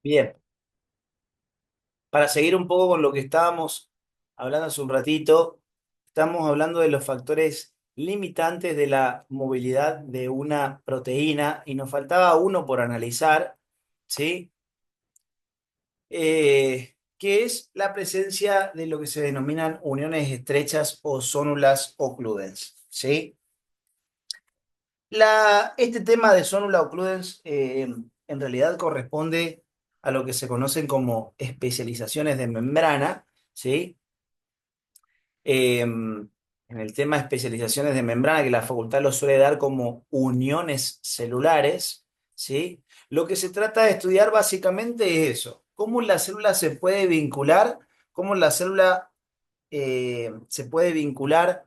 Bien, para seguir un poco con lo que estábamos hablando hace un ratito, estamos hablando de los factores limitantes de la movilidad de una proteína y nos faltaba uno por analizar, ¿sí? Que es la presencia de lo que se denominan uniones estrechas o zónulas ocludens, ¿sí? Este tema de zónula ocludens en realidad corresponde a lo que se conocen como especializaciones de membrana, ¿sí? En el tema de especializaciones de membrana, que la facultad lo suele dar como uniones celulares, ¿sí? Lo que se trata de estudiar básicamente es eso, cómo la célula se puede vincular, cómo la célula se puede vincular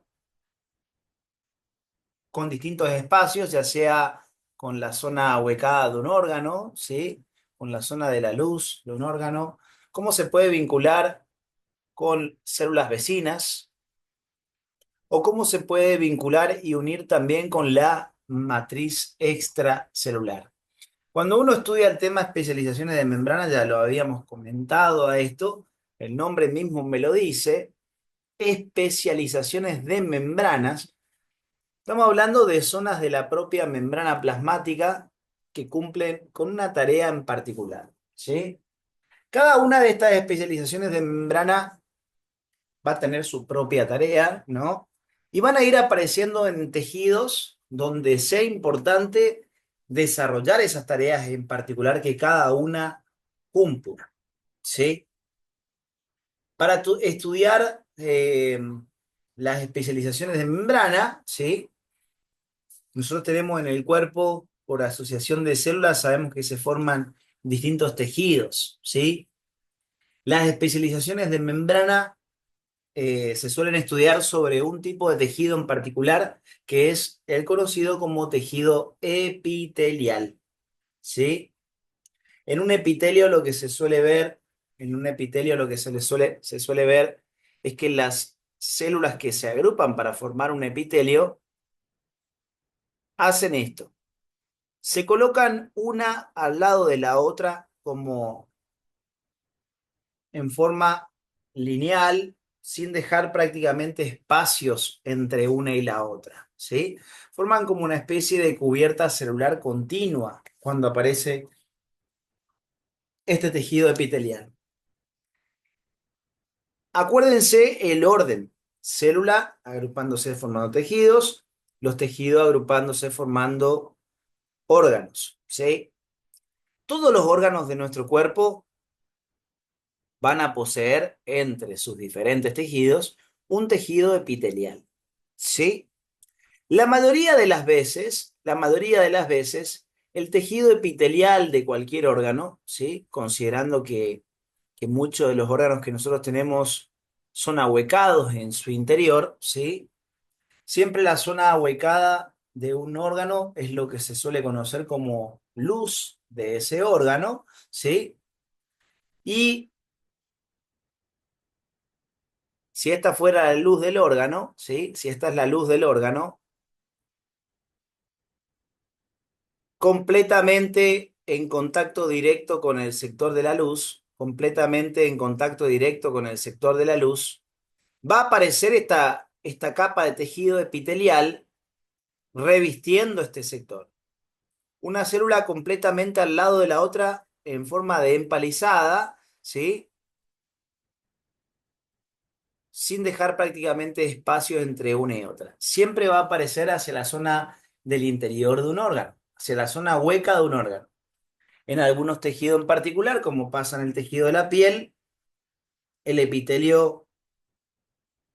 con distintos espacios, ya sea con la zona huecada de un órgano, ¿sí? Con la zona de la luz de un órgano, cómo se puede vincular con células vecinas o cómo se puede vincular y unir también con la matriz extracelular. Cuando uno estudia el tema especializaciones de membrana, ya lo habíamos comentado a esto, el nombre mismo me lo dice, especializaciones de membranas. Estamos hablando de zonas de la propia membrana plasmática que cumplen con una tarea en particular, ¿sí? Cada una de estas especializaciones de membrana va a tener su propia tarea, ¿no? Y van a ir apareciendo en tejidos donde sea importante desarrollar esas tareas en particular que cada una cumpla, ¿sí? Para estudiar las especializaciones de membrana, ¿sí? Nosotros tenemos en el cuerpo, por asociación de células, sabemos que se forman distintos tejidos, ¿sí? Las especializaciones de membrana se suelen estudiar sobre un tipo de tejido en particular, que es el conocido como tejido epitelial, ¿sí? En un epitelio lo que se suele ver, en un epitelio lo que se suele ver es que las células que se agrupan para formar un epitelio hacen esto. Se colocan una al lado de la otra como en forma lineal, sin dejar prácticamente espacios entre una y la otra, ¿sí? Forman como una especie de cubierta celular continua cuando aparece este tejido epitelial. Acuérdense el orden: célula agrupándose formando tejidos, los tejidos agrupándose formando órganos, ¿sí? Todos los órganos de nuestro cuerpo van a poseer entre sus diferentes tejidos un tejido epitelial, ¿sí? La mayoría de las veces, el tejido epitelial de cualquier órgano, ¿sí? Considerando que muchos de los órganos que nosotros tenemos son ahuecados en su interior, ¿sí? Siempre la zona ahuecada de un órgano es lo que se suele conocer como luz de ese órgano, ¿sí? Y si esta fuera la luz del órgano, ¿sí? Si esta es la luz del órgano, completamente en contacto directo con el sector de la luz, completamente en contacto directo con el sector de la luz, va a aparecer esta capa de tejido epitelial revistiendo este sector. Una célula completamente al lado de la otra en forma de empalizada, ¿sí? Sin dejar prácticamente espacio entre una y otra. Siempre va a aparecer hacia la zona del interior de un órgano, hacia la zona hueca de un órgano. En algunos tejidos en particular, como pasa en el tejido de la piel, el epitelio,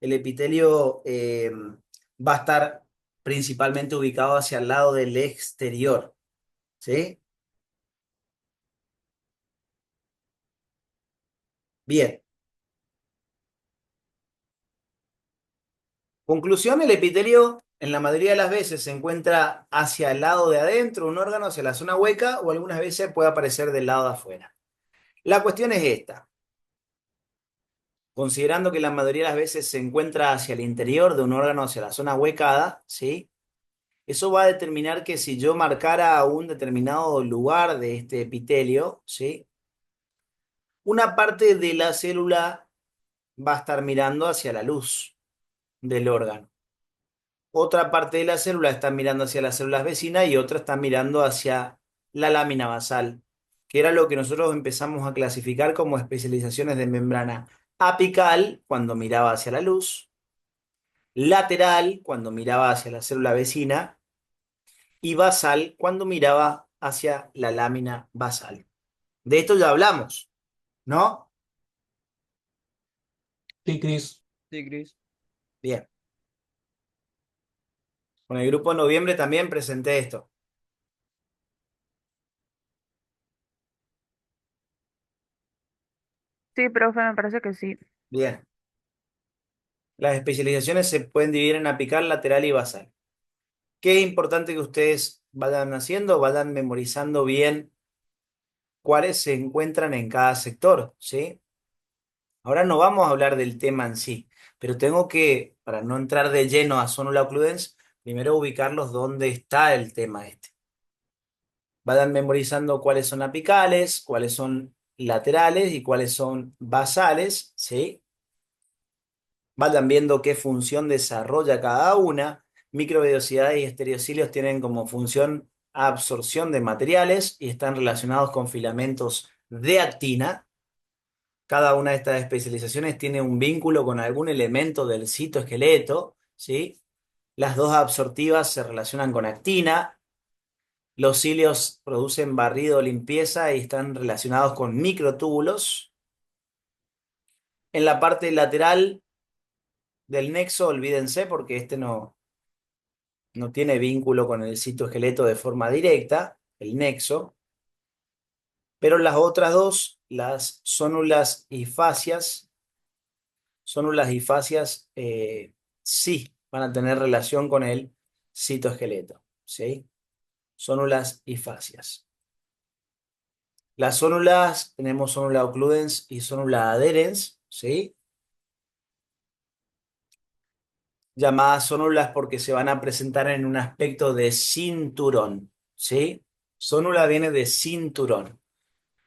el epitelio va a estar principalmente ubicado hacia el lado del exterior, ¿sí? Bien. Conclusión: el epitelio en la mayoría de las veces se encuentra hacia el lado de adentro, un órgano hacia la zona hueca, o algunas veces puede aparecer del lado de afuera. La cuestión es esta: considerando que la mayoría de las veces se encuentra hacia el interior de un órgano, hacia la zona huecada, ¿sí? Eso va a determinar que si yo marcara un determinado lugar de este epitelio, ¿sí? Una parte de la célula va a estar mirando hacia la luz del órgano. Otra parte de la célula está mirando hacia las células vecinas y otra está mirando hacia la lámina basal, que era lo que nosotros empezamos a clasificar como especializaciones de membrana apical cuando miraba hacia la luz, lateral cuando miraba hacia la célula vecina y basal cuando miraba hacia la lámina basal. De esto ya hablamos, ¿no? Sí, Cris. Sí, Cris. Bien. Con el grupo de noviembre también presenté esto. Sí, profe, me parece que sí. Bien. Las especializaciones se pueden dividir en apical, lateral y basal. Qué importante que ustedes vayan haciendo, vayan memorizando bien cuáles se encuentran en cada sector, ¿sí? Ahora no vamos a hablar del tema en sí, pero tengo que, para no entrar de lleno a Sonula occludens, primero ubicarlos dónde está el tema este. Vayan memorizando cuáles son apicales, cuáles son laterales y cuáles son basales, ¿sí? Vayan viendo qué función desarrolla cada una. Microvellosidades y estereocilios tienen como función absorción de materiales y están relacionados con filamentos de actina. Cada una de estas especializaciones tiene un vínculo con algún elemento del citoesqueleto, ¿sí? Las dos absortivas se relacionan con actina. Los cilios producen barrido o limpieza y están relacionados con microtúbulos. En la parte lateral del nexo, olvídense porque este no tiene vínculo con el citoesqueleto de forma directa, el nexo, pero las otras dos, las zónulas y fascias sí van a tener relación con el citoesqueleto, ¿sí? Zónulas y fascias. Las zónulas, tenemos zónula occludens y zónula adherens, ¿sí? Llamadas zónulas porque se van a presentar en un aspecto de cinturón, ¿sí? Zónula viene de cinturón,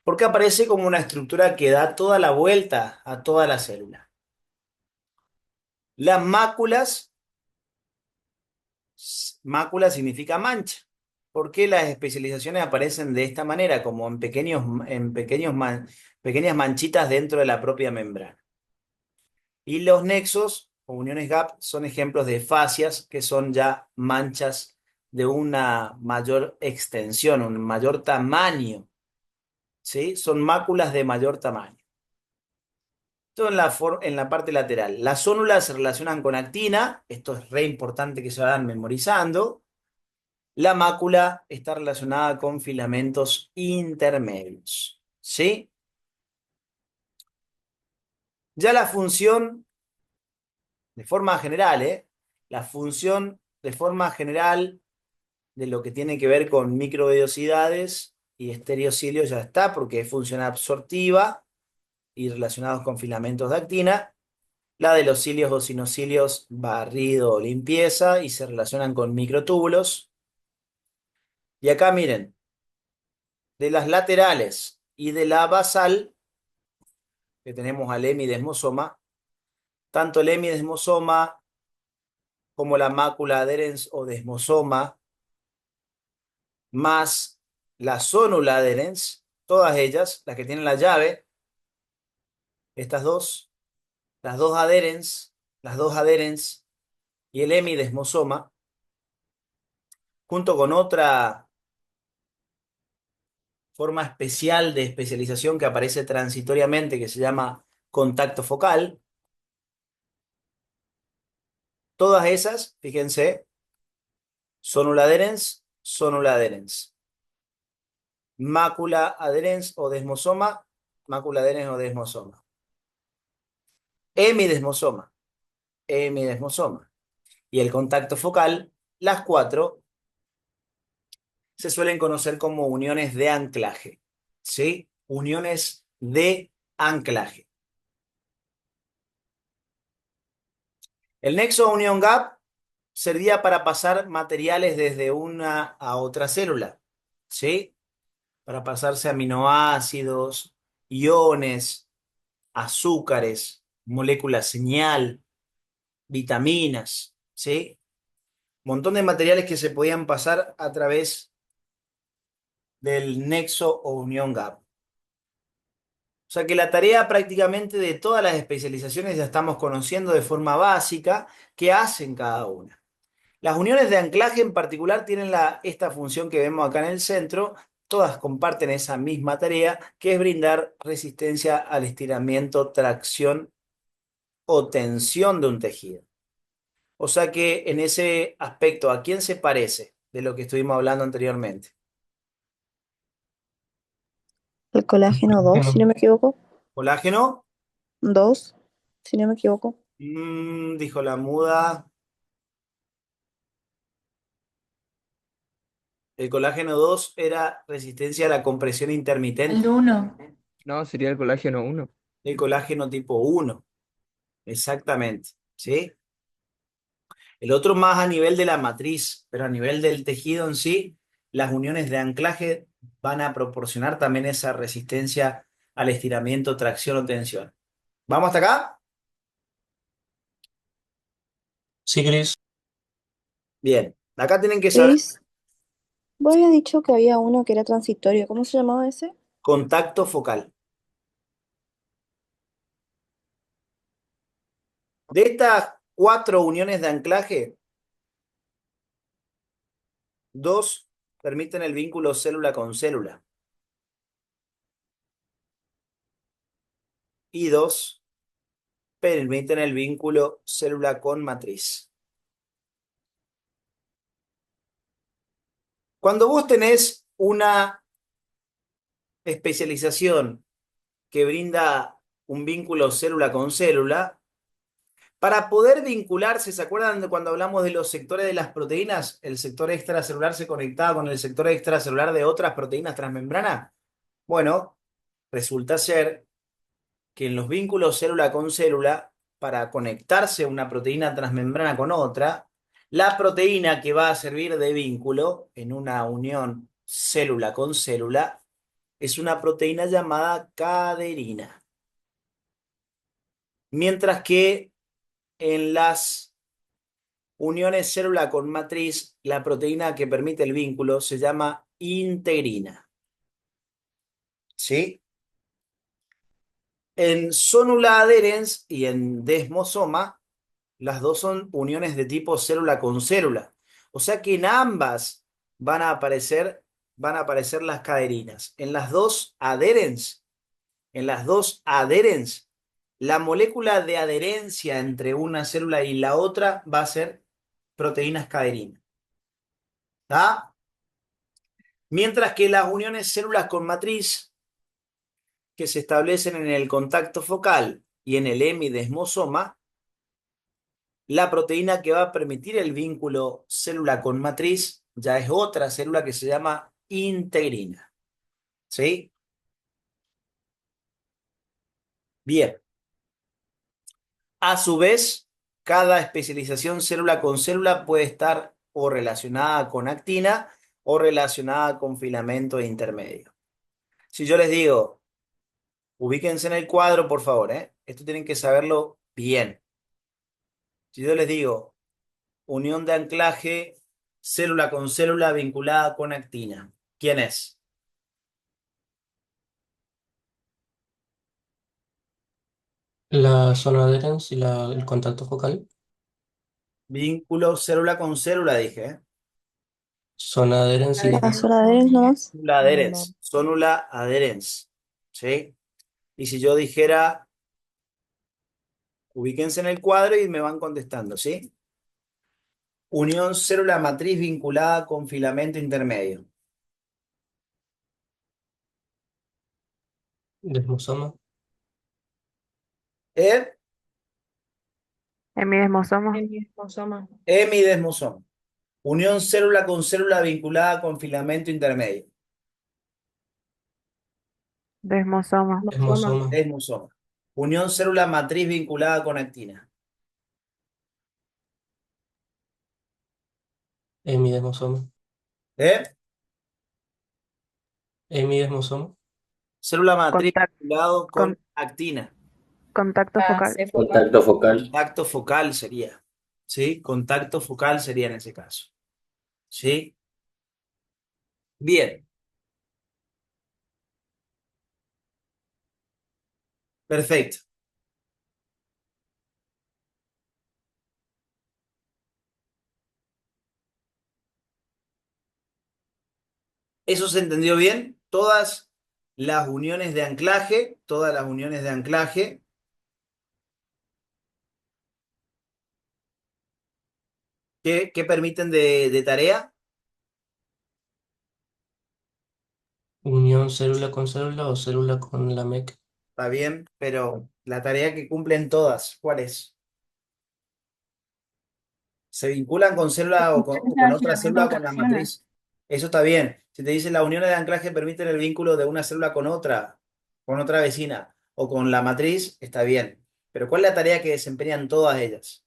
porque aparece como una estructura que da toda la vuelta a toda la célula. Las máculas, mácula significa mancha. ¿Por qué las especializaciones aparecen de esta manera, como pequeñas manchitas dentro de la propia membrana? Y los nexos o uniones gap son ejemplos de fascias que son ya manchas de una mayor extensión, un mayor tamaño, ¿sí? Son máculas de mayor tamaño. Esto en la parte lateral. Las zónulas se relacionan con actina, esto es re importante que se vayan memorizando. La mácula está relacionada con filamentos intermedios, ¿sí? Ya la función, de forma general, la función de forma general de lo que tiene que ver con microvellosidades y estereocilios ya está, porque es función absortiva y relacionados con filamentos de actina. La de los cilios o sinocilios, barrido o limpieza, y se relacionan con microtúbulos. Y acá miren, de las laterales y de la basal, que tenemos al hemidesmosoma, tanto el hemidesmosoma como la mácula adherens o desmosoma, más la zónula adherens, todas ellas, las que tienen la llave, estas dos, las dos adherens y el hemidesmosoma, junto con otra forma especial de especialización que aparece transitoriamente, que se llama contacto focal. Todas esas, fíjense, sonula adherens. Mácula adherens o desmosoma, mácula adherens o desmosoma. Hemidesmosoma, hemidesmosoma. Y el contacto focal, las cuatro, se suelen conocer como uniones de anclaje, ¿sí? Uniones de anclaje. El nexo union gap servía para pasar materiales desde una a otra célula, ¿sí? Para pasarse aminoácidos, iones, azúcares, moléculas señal, vitaminas, ¿sí? Montón de materiales que se podían pasar a través del nexo o unión gap. O sea que la tarea prácticamente de todas las especializaciones ya estamos conociendo de forma básica qué hacen cada una. Las uniones de anclaje en particular tienen esta función que vemos acá en el centro. Todas comparten esa misma tarea, que es brindar resistencia al estiramiento, tracción o tensión de un tejido. O sea que en ese aspecto, ¿a quién se parece de lo que estuvimos hablando anteriormente? El colágeno 2 si no me equivoco. Colágeno, 2 si no me equivoco. dijo la muda. El colágeno 2 era resistencia a la compresión El intermitente. uno. No, sería el colágeno uno. El colágeno tipo 1, exactamente. ¿Sí? El otro más a nivel de la matriz, pero a nivel del tejido en sí, las uniones de anclaje van a proporcionar también esa resistencia al estiramiento, tracción o tensión. ¿Vamos hasta acá? Sí, Cris. Bien. Acá tienen que saber Chris, vos habías dicho que había uno que era transitorio. ¿Cómo se llamaba ese? contacto focal. De estas 4 uniones de anclaje, 2 permiten el vínculo célula con célula y 2 permiten el vínculo célula con matriz. Cuando vos tenés una especialización que brinda un vínculo célula con célula, para poder vincularse, ¿se acuerdan de cuando hablamos de los sectores de las proteínas? El sector extracelular se conectaba con el sector extracelular de otras proteínas transmembrana. Bueno, resulta ser que en los vínculos célula con célula, para conectarse una proteína transmembrana con otra, la proteína que va a servir de vínculo en una unión célula con célula es una proteína llamada caderina. Mientras que en las uniones célula con matriz, la proteína que permite el vínculo se llama integrina. ¿Sí? En sonula adherens y en desmosoma, las dos son uniones de tipo célula con célula. O sea que en ambas van a aparecer las caderinas. En las dos adherens, la molécula de adherencia entre una célula y la otra va a ser proteínas caderinas. ¿Está? Mientras que las uniones células con matriz que se establecen en el contacto focal y en el hemidesmosoma, la proteína que va a permitir el vínculo célula con matriz ya es otra célula que se llama integrina. ¿Sí? Bien. A su vez, cada especialización célula con célula puede estar o relacionada con actina o relacionada con filamento intermedio. Si yo les digo, ubíquense en el cuadro, por favor, ¿eh? Esto tienen que saberlo bien. Si yo les digo, unión de anclaje, célula con célula vinculada con actina, ¿quién es? La zona de adherence y el contacto focal. Vínculo célula con célula, dije, ¿eh? Zona de adherence y La zona de él nomás. Sonula adherens, sonula adherens, ¿sí? Y si yo dijera, ubíquense en el cuadro y me van contestando, ¿sí? Unión célula matriz vinculada con filamento intermedio. desmosoma. ¿Eh? Hemidesmosoma. Hemidesmosoma. Hemidesmosoma. Unión célula con célula vinculada con filamento intermedio. Desmosoma. Desmosoma. Desmosoma. Unión célula matriz vinculada con actina. Hemidesmosoma. ¿Eh? Hemidesmosoma. Célula matriz Contac- vinculado con- con actina. contacto Ah, focal. C focal. Contacto focal. Contacto focal sería. ¿Sí? Contacto focal sería en ese caso. ¿Sí? Bien, perfecto. ¿Eso se entendió bien? Todas las uniones de anclaje, ¿qué permiten de tarea? Unión célula con célula o célula con la MEC. Está bien, pero la tarea que cumplen todas, ¿cuál es? ¿Se vinculan con célula o Resistencia con de otra giramiento célula de con la tracciones. matriz? Eso está bien. Si te dicen las uniones de anclaje permiten el vínculo de una célula con otra vecina o con la matriz, está bien. Pero ¿cuál es la tarea que desempeñan todas ellas?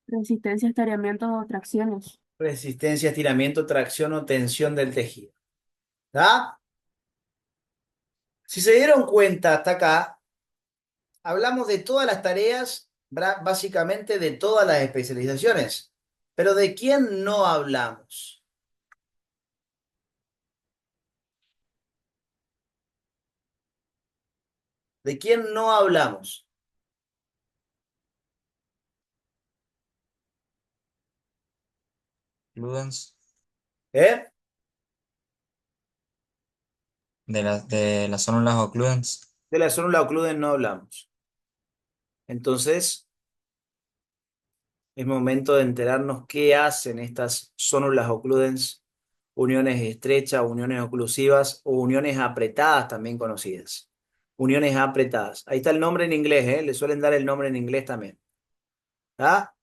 Resistencia, estiramiento o tracciones. Resistencia, estiramiento, tracción o tensión del tejido. ¿Ah? Si se dieron cuenta hasta acá, hablamos de todas las tareas, básicamente de todas las especializaciones. Pero ¿de quién no hablamos? ¿De quién no hablamos? Ludens, ¿Eh? de las células ocludens. De la célula ocluden no hablamos. Entonces, es momento de enterarnos qué hacen estas células ocludens, uniones estrechas, uniones oclusivas o uniones apretadas también conocidas. Uniones apretadas. Ahí está el nombre en inglés, ¿eh? Le suelen dar el nombre en inglés también. ¿Ah?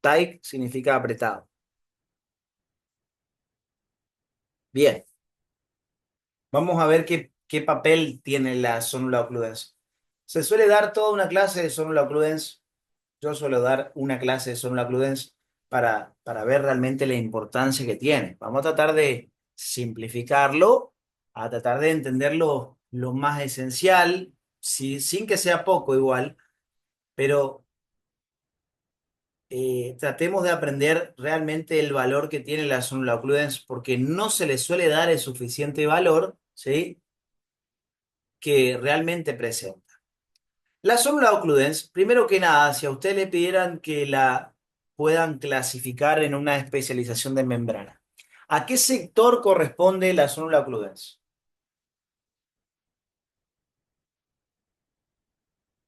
Tight significa apretado. Bien, vamos a ver qué papel tiene la sonula occludens. Se suele dar toda una clase de sonula occludens. Yo suelo dar una clase de sonula occludens para ver realmente la importancia que tiene. Vamos a tratar de simplificarlo, a tratar de entenderlo lo más esencial, sin que sea poco igual, pero tratemos de aprender realmente el valor que tiene la sonula occludens porque no se le suele dar el suficiente valor, ¿sí? Que realmente presenta. La sonula occludens, primero que nada, si a usted le pidieran que la puedan clasificar en una especialización de membrana, ¿a qué sector corresponde la sonula occludens?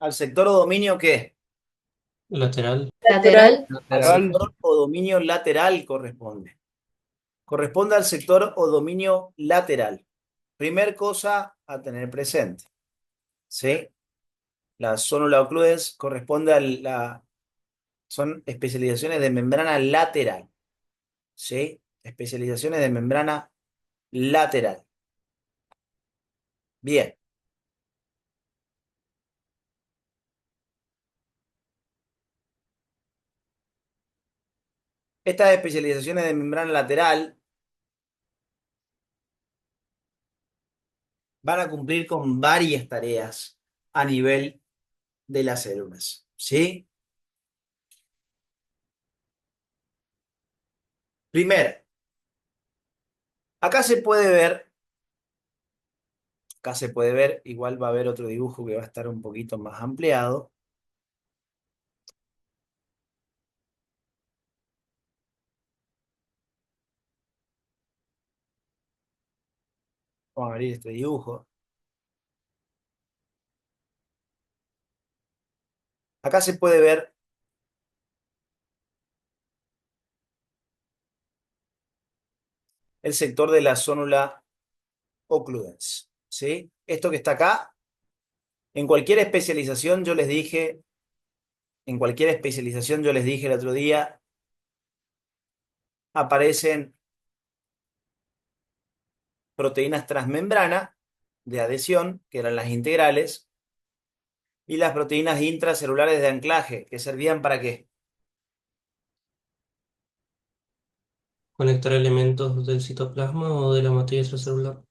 ¿Al sector o dominio qué? Lateral. Lateral. Al Lateral. sector o dominio lateral corresponde. Corresponde al sector o dominio lateral. Primer cosa a tener presente, ¿sí? La sonula occludens corresponde son especializaciones de membrana lateral, ¿sí? Especializaciones de membrana lateral. Bien, estas especializaciones de membrana lateral van a cumplir con varias tareas a nivel de las células, ¿sí? Primero, acá se puede ver, igual va a haber otro dibujo que va a estar un poquito más ampliado. Vamos a abrir este dibujo. Acá se puede ver el sector de la zónula occludens, ¿sí? Esto que está acá, en cualquier especialización yo les dije, en cualquier especialización yo les dije el otro día, aparecen proteínas transmembrana de adhesión, que eran las integrales, y las proteínas intracelulares de anclaje, que servían ¿para qué? Conectar elementos del citoplasma o de la matriz extracelular.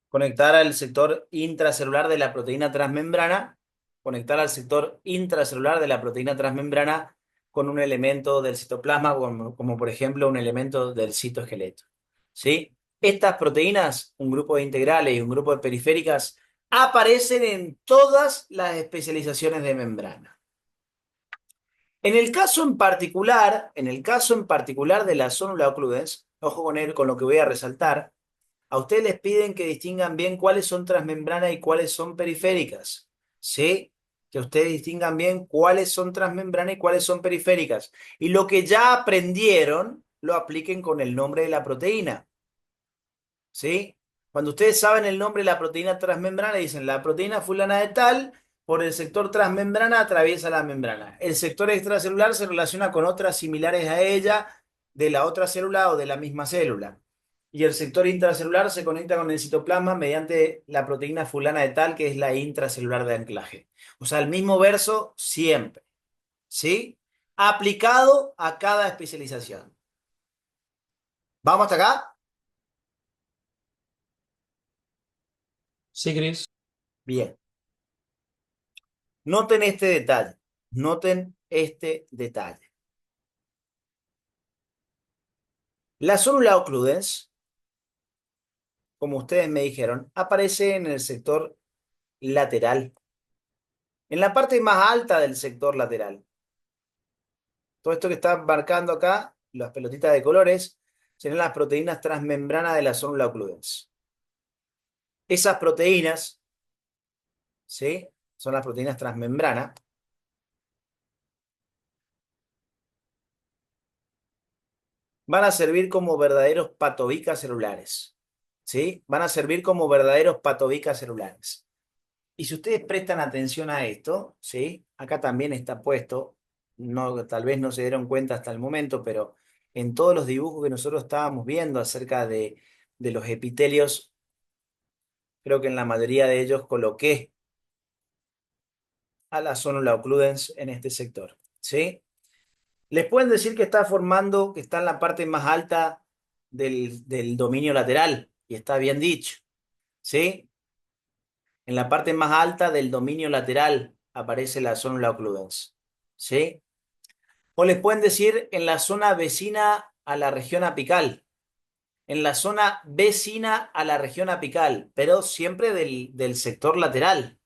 conectar al sector intracelular de la proteína transmembrana, conectar al sector intracelular de la proteína transmembrana con un elemento del citoplasma, como por ejemplo un elemento del citoesqueleto. ¿Sí? Estas proteínas, un grupo de integrales y un grupo de periféricas, aparecen en todas las especializaciones de membrana. En el caso en particular de la zonula occludens, ojo con lo que voy a resaltar, a ustedes les piden que distingan bien cuáles son transmembrana y cuáles son periféricas. ¿Sí? Que ustedes distingan bien cuáles son transmembrana y cuáles son periféricas. Y lo que ya aprendieron, lo apliquen con el nombre de la proteína. ¿Sí? Cuando ustedes saben el nombre de la proteína transmembrana, dicen la proteína fulana de tal, por el sector transmembrana atraviesa la membrana. El sector extracelular se relaciona con otras similares a ella de la otra célula o de la misma célula. Y el sector intracelular se conecta con el citoplasma mediante la proteína fulana de tal, que es la intracelular de anclaje. O sea, el mismo verso siempre. ¿Sí? Aplicado a cada especialización. ¿Vamos hasta acá? Sí, Chris. Bien. Noten este detalle. Noten este detalle. La zonula occludens, como ustedes me dijeron, aparece en el sector lateral. En la parte más alta del sector lateral. Todo esto que está marcando acá, las pelotitas de colores, serán las proteínas transmembranas de la zonula occludens. Esas proteínas, ¿sí? Son las proteínas transmembranas. Van a servir como verdaderos patobicas celulares. ¿Sí? Van a servir como verdaderos patobicas celulares. Y si ustedes prestan atención a esto, ¿sí? Acá también está puesto, no, tal vez no se dieron cuenta hasta el momento, pero en todos los dibujos que nosotros estábamos viendo acerca de los epitelios, creo que en la mayoría de ellos coloqué a la zonula occludens en este sector, ¿sí? Les pueden decir que está formando, que está en la parte más alta del dominio lateral, y está bien dicho, ¿sí? En la parte más alta del dominio lateral aparece la zonula occludens, ¿sí? O les pueden decir en la zona vecina a la región apical, en la zona vecina a la región apical, pero siempre del sector lateral.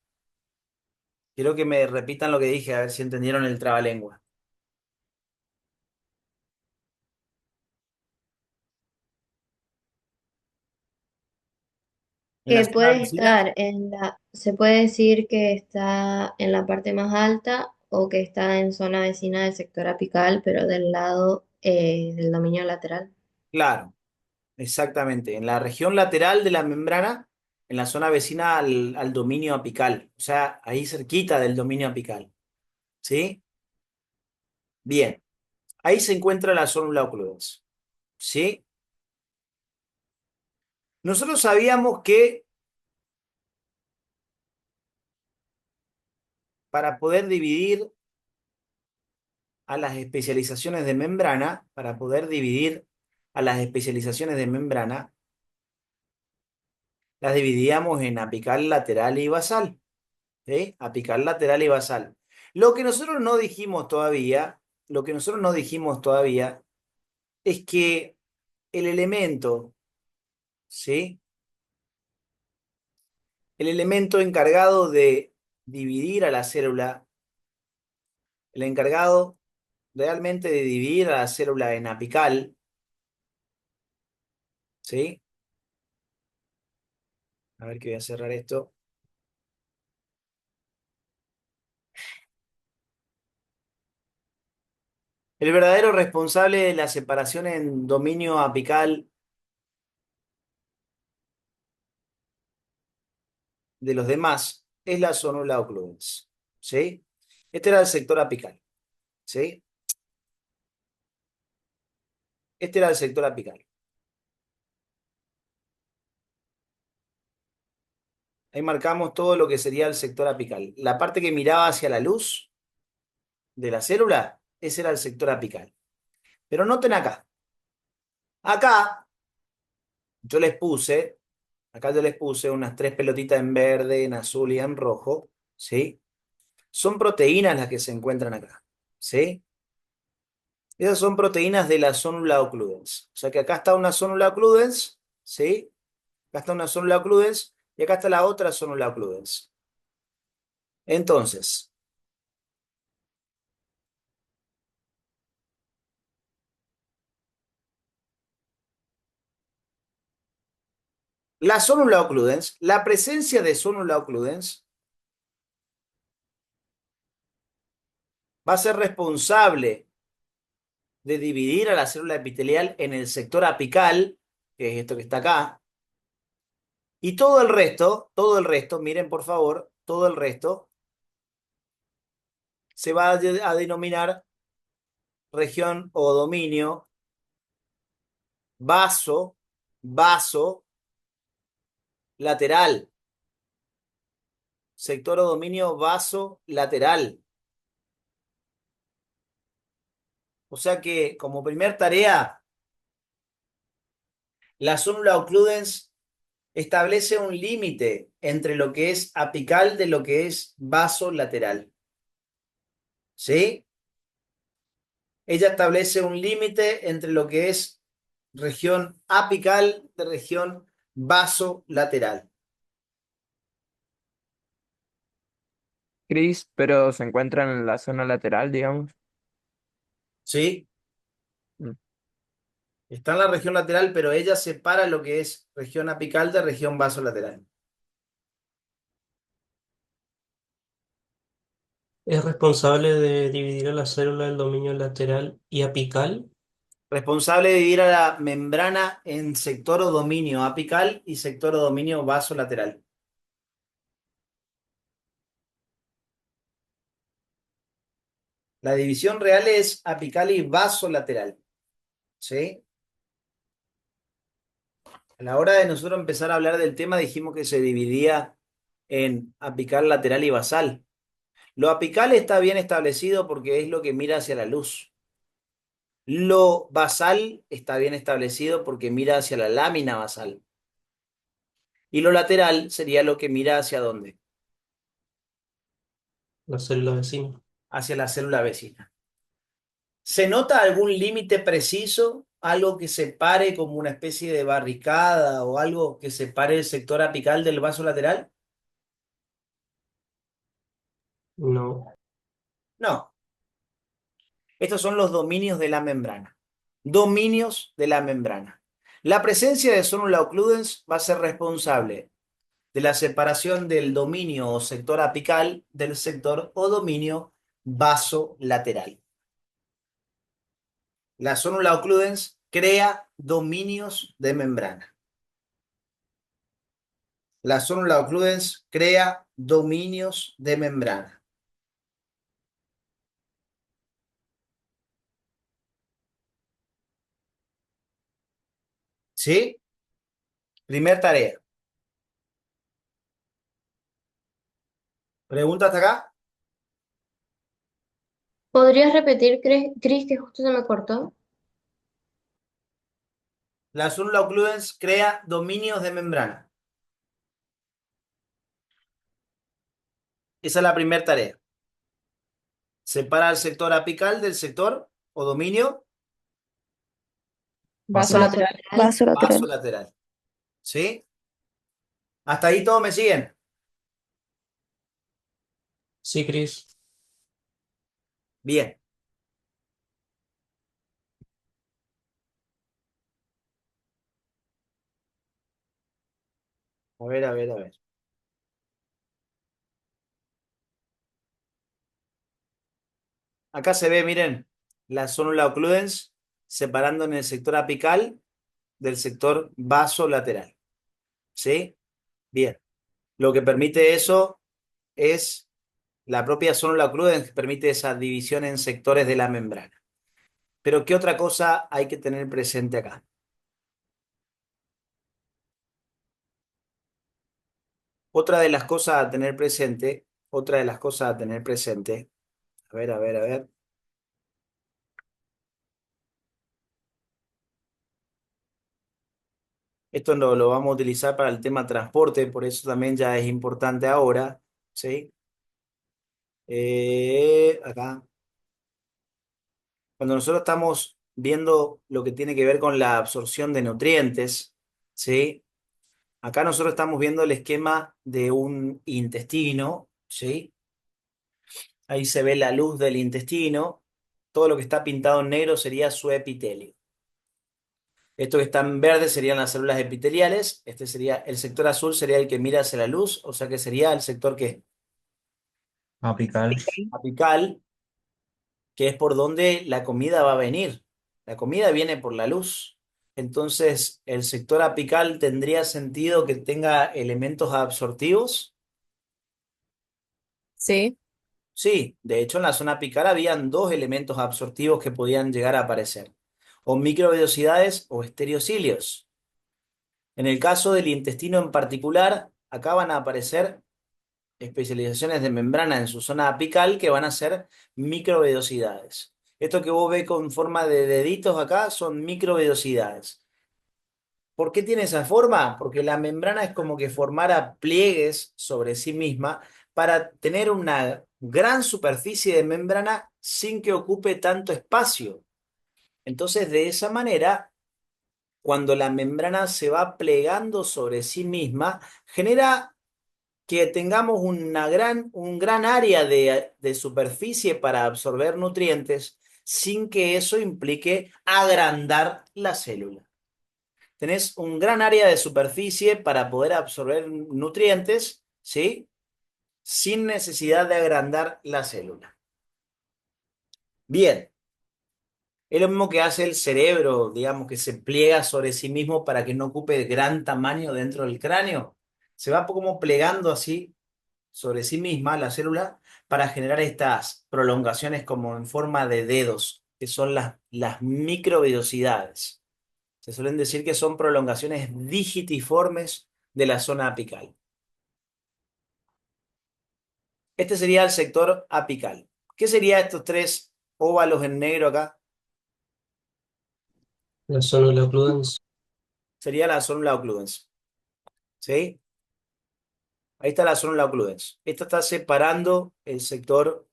Quiero que me repitan lo que dije, a ver si entendieron el trabalengua. En la Que zona puede vecina, estar se puede decir que está en la parte más alta o que está en zona vecina del sector apical, pero del lado del dominio lateral. claro, exactamente. En la región lateral de la membrana, en la zona vecina al dominio apical, o sea, ahí cerquita del dominio apical. ¿Sí? Bien, ahí se encuentra la zonula occludens. ¿Sí? Nosotros sabíamos que para poder dividir a las especializaciones de membrana, para poder dividir a las especializaciones de membrana, las dividíamos en apical, lateral y basal. ¿Sí? Apical, lateral y basal. Lo que nosotros no dijimos todavía, lo que nosotros no dijimos todavía es que el elemento, ¿sí? El elemento encargado de dividir a la célula, el encargado realmente de dividir a la célula en apical, ¿sí? A ver que voy a cerrar esto. El verdadero responsable de la separación en dominio apical de los demás es la zonula occludens, ¿sí? Este era el sector apical, ¿sí? Este era el sector apical. Ahí marcamos todo lo que sería el sector apical. La parte que miraba hacia la luz de la célula, ese era el sector apical. Pero noten acá. Acá yo les puse Acá yo les puse unas 3 pelotitas en verde, en azul y en rojo, ¿sí? Son proteínas las que se encuentran acá, ¿sí? Esas son proteínas de la zonula occludens. O sea que acá está una zonula occludens, ¿sí? Acá está una zonula occludens y acá está la otra zonula occludens. Entonces, la zonula occludens, la presencia de zonula occludens va a ser responsable de dividir a la célula epitelial en el sector apical, que es esto que está acá, y todo el resto, miren por favor, todo el resto se va a denominar región o dominio vaso, vaso lateral, sector o dominio vaso lateral. O sea que como primer tarea, la zonula occludens establece un límite entre lo que es apical de lo que es vaso lateral. ¿Sí? Ella establece un límite entre lo que es región apical de región vasolateral. Chris, pero se encuentran en la zona lateral, digamos. ¿Sí? Mm. Está en la región lateral, pero ella separa lo que es región apical de región vasolateral. Es responsable de dividir a la célula del dominio lateral y apical. Responsable de dividir a la membrana en sector o dominio apical y sector o dominio vasolateral. La división real es apical y vasolateral. ¿Sí? A la hora de nosotros empezar a hablar del tema, dijimos que se dividía en apical, lateral y basal. Lo apical está bien establecido porque es lo que mira hacia la luz. Lo basal está bien establecido porque mira hacia la lámina basal. Y lo lateral sería lo que mira hacia dónde, La célula vecina. hacia la célula vecina. ¿Se nota algún límite preciso? ¿Algo que separe como una especie de barricada o algo que separe el sector apical del vaso lateral? No. No. Estos son los dominios de la membrana. Dominios de la membrana. La presencia de zonula occludens va a ser responsable de la separación del dominio o sector apical del sector o dominio vasolateral. La zonula occludens crea dominios de membrana. La zonula occludens crea dominios de membrana. ¿Sí? Primer tarea. ¿Pregunta hasta acá? ¿Podrías repetir, Chris, que justo se me cortó? La zonula occludens crea dominios de membrana. Esa es la primera tarea. Separa el sector apical del sector o dominio Vasolateral. Vasolateral. vasolateral. ¿Sí? ¿Hasta ahí todos me siguen? Sí, Cris. Bien. A ver, a ver, a ver. Acá se ve, miren, la zonula occludens separando en el sector apical del sector vasolateral. ¿Sí? Bien. Lo que permite eso es la propia zonula occludens que permite esa división en sectores de la membrana. Pero ¿qué otra cosa hay que tener presente acá? Otra de las cosas a tener presente, otra de las cosas a tener presente, a ver, a ver, a ver. Esto lo vamos a utilizar para el tema transporte, por eso también ya es importante ahora, ¿sí? Acá. Cuando nosotros estamos viendo lo que tiene que ver con la absorción de nutrientes, ¿sí? Acá nosotros estamos viendo el esquema de un intestino, ¿sí? Ahí se ve la luz del intestino. Todo lo que está pintado en negro sería su epitelio. Esto que está en verde serían las células epiteliales. Este sería, el sector azul sería el que mira hacia la luz, o sea que sería el sector que Apical. apical, que es por donde la comida va a venir. La comida viene por la luz. Entonces, el sector apical tendría sentido que tenga elementos absortivos. Sí. Sí, de hecho en la zona apical habían dos elementos absortivos que podían llegar a aparecer, o microvellosidades o estereocilios. En el caso del intestino en particular, acá van a aparecer especializaciones de membrana en su zona apical que van a ser microvellosidades. Esto que vos ves con forma de deditos acá son microvellosidades. ¿Por qué tiene esa forma? Porque la membrana es como que formara pliegues sobre sí misma para tener una gran superficie de membrana sin que ocupe tanto espacio. Entonces, de esa manera, cuando la membrana se va plegando sobre sí misma, genera que tengamos un gran área de superficie para absorber nutrientes sin que eso implique agrandar la célula. Tenés un gran área de superficie para poder absorber nutrientes, ¿sí? Sin necesidad de agrandar la célula. Bien, es lo mismo que hace el cerebro, digamos, que se pliega sobre sí mismo para que no ocupe gran tamaño dentro del cráneo. Se va como plegando así sobre sí misma la célula para generar estas prolongaciones como en forma de dedos, que son las microvellosidades. Se suelen decir que son prolongaciones digitiformes de la zona apical. Este sería el sector apical. ¿Qué sería estos tres óvalos en negro acá? La zona occludens. Sería la zona occludens. ¿Sí? Ahí está la zona occludens. Esta está separando el sector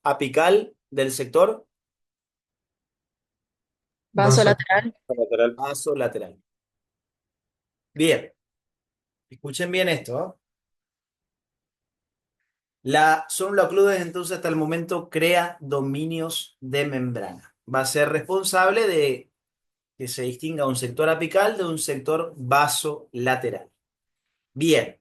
apical del sector Vaso Vaso. lateral. Lateral. vasolateral. Bien, escuchen bien esto, ¿eh? La zona occludens entonces hasta el momento crea dominios de membrana. Va a ser responsable de que se distinga un sector apical de un sector vasolateral. Bien,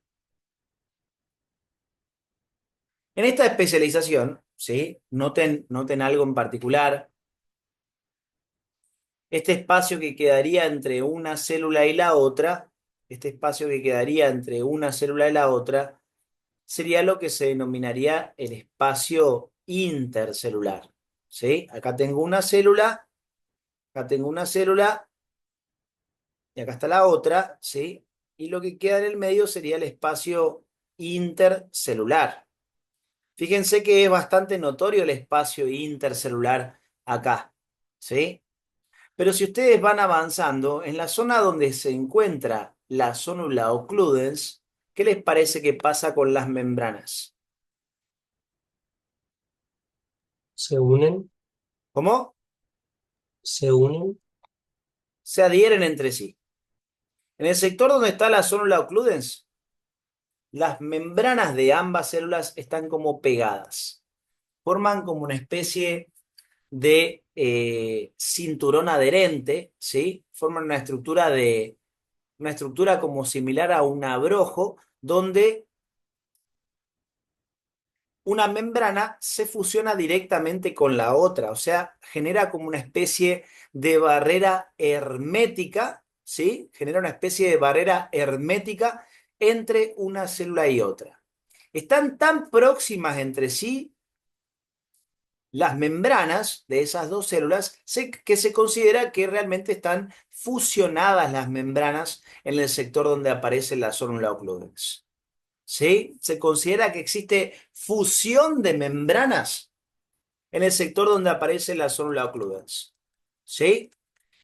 en esta especialización, ¿sí? Noten algo en particular. Este espacio que quedaría entre una célula y la otra, este espacio que quedaría entre una célula y la otra, sería lo que se denominaría el espacio intercelular. ¿Sí? Acá tengo una célula y acá está la otra, ¿sí? Y lo que queda en el medio sería el espacio intercelular. Fíjense que es bastante notorio el espacio intercelular acá, ¿sí? Pero si ustedes van avanzando, en la zona donde se encuentra la zónula occludens, ¿qué les parece que pasa con las membranas? Se unen. ¿Cómo? Se unen. Se adhieren entre sí. En el sector donde está la zónula occludens, las membranas de ambas células están como pegadas. Forman como una especie de cinturón adherente, ¿sí? Forman una estructura como similar a un abrojo, donde una membrana se fusiona directamente con la otra, o sea, genera como una especie de barrera hermética, ¿sí? Genera una especie de barrera hermética entre una célula y otra. Están tan próximas entre sí las membranas de esas dos células que se considera que realmente están fusionadas las membranas en el sector donde aparece la zónula occludens. ¿Sí? Se considera que existe fusión de membranas en el sector donde aparece la zónula occludens. ¿Sí?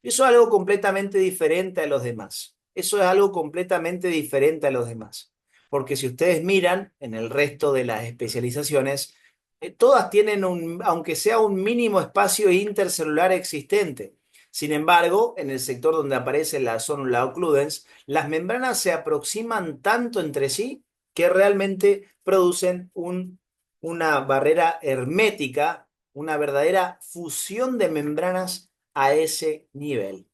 Eso es algo completamente diferente a los demás. Eso es algo completamente diferente a los demás. Porque si ustedes miran en el resto de las especializaciones, todas tienen aunque sea un mínimo espacio intercelular existente. Sin embargo, en el sector donde aparece la sonula occludens, las membranas se aproximan tanto entre sí que realmente producen una barrera hermética, una verdadera fusión de membranas a ese nivel.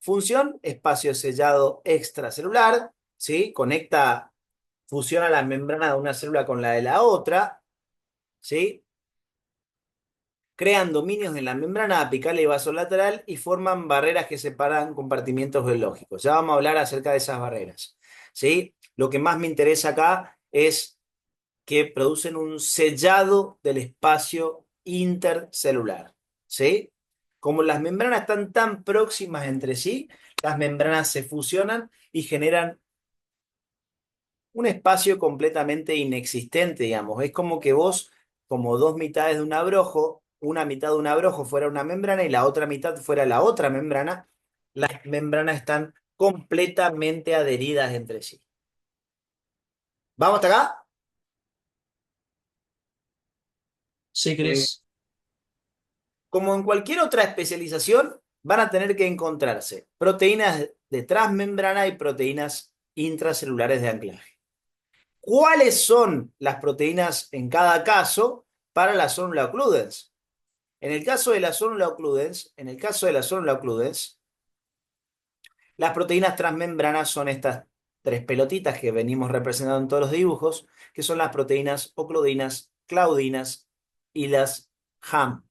Función, espacio sellado extracelular, ¿sí? Fusiona la membrana de una célula con la de la otra, ¿sí? Crean dominios en la membrana apical y vasolateral y forman barreras que separan compartimientos biológicos. Ya vamos a hablar acerca de esas barreras, ¿sí? Lo que más me interesa acá es que producen un sellado del espacio intercelular, ¿sí? Como las membranas están tan próximas entre sí, las membranas se fusionan y generan un espacio completamente inexistente, digamos. Es como que vos, como dos mitades de un abrojo, una mitad de un abrojo fuera una membrana y la otra mitad fuera la otra membrana, las membranas están completamente adheridas entre sí. ¿Vamos hasta acá? Sí, Cris. Como en cualquier otra especialización, van a tener que encontrarse proteínas de transmembrana y proteínas intracelulares de anclaje. ¿Cuáles son las proteínas en cada caso para la sonula occludens? En el caso de la sonula occludens, las proteínas transmembranas son estas tres pelotitas que venimos representando en todos los dibujos, que son las proteínas ocludinas, claudinas y las HAM.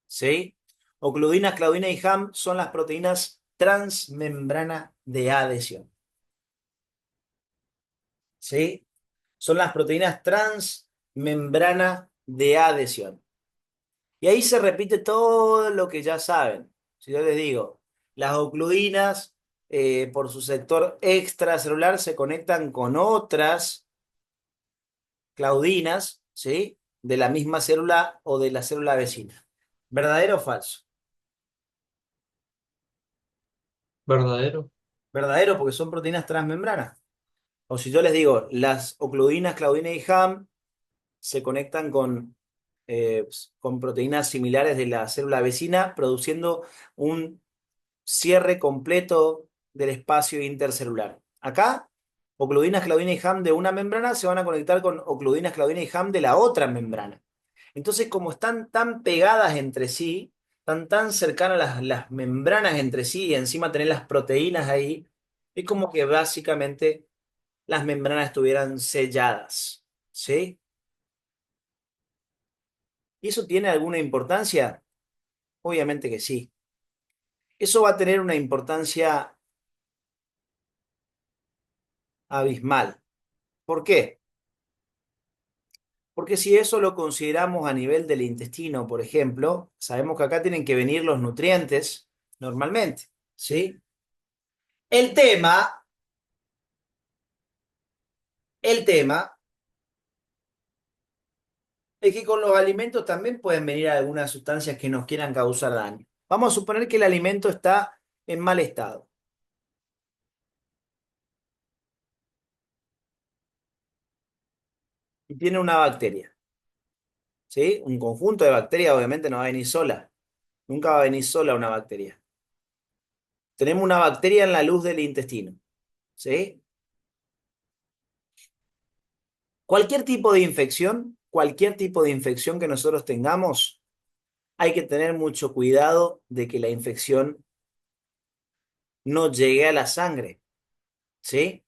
¿Sí? Ocludinas, claudina y HAM son las proteínas transmembrana de adhesión. ¿Sí? Son las proteínas transmembrana de adhesión. Y ahí se repite todo lo que ya saben. Si yo les digo, las ocludinas, por su sector extracelular, se conectan con otras claudinas, ¿sí? De la misma célula o de la célula vecina. ¿Verdadero o falso? Verdadero. Verdadero, porque son proteínas transmembranas. O si yo les digo, las ocludinas, claudina y HAM se conectan con proteínas similares de la célula vecina, produciendo un cierre completo del espacio intercelular. Acá, ocludinas, claudina y HAM de una membrana se van a conectar con ocludinas, claudina y HAM de la otra membrana. Entonces, como están tan pegadas entre sí, están tan cercanas las membranas entre sí y encima tener las proteínas ahí, es como que básicamente las membranas estuvieran selladas, ¿sí? ¿Y eso tiene alguna importancia? Obviamente que sí. Eso va a tener una importancia abismal. ¿Por qué? Porque si eso lo consideramos a nivel del intestino, por ejemplo, sabemos que acá tienen que venir los nutrientes normalmente, ¿sí? El tema, el tema es que con los alimentos también pueden venir algunas sustancias que nos quieran causar daño. Vamos a suponer que el alimento está en mal estado y tiene una bacteria, ¿sí? Un conjunto de bacterias obviamente no va a venir sola. Nunca va a venir sola una bacteria. Tenemos una bacteria en la luz del intestino, ¿sí? Cualquier tipo de infección que nosotros tengamos, hay que tener mucho cuidado de que la infección no llegue a la sangre, ¿sí?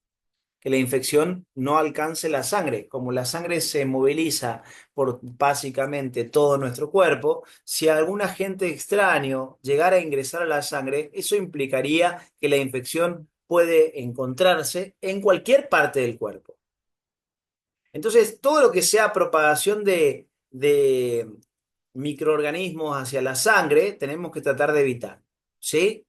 Que la infección no alcance la sangre. Como la sangre se moviliza por básicamente todo nuestro cuerpo, si algún agente extraño llegara a ingresar a la sangre, eso implicaría que la infección puede encontrarse en cualquier parte del cuerpo. Entonces, todo lo que sea propagación de microorganismos hacia la sangre, tenemos que tratar de evitar, ¿sí?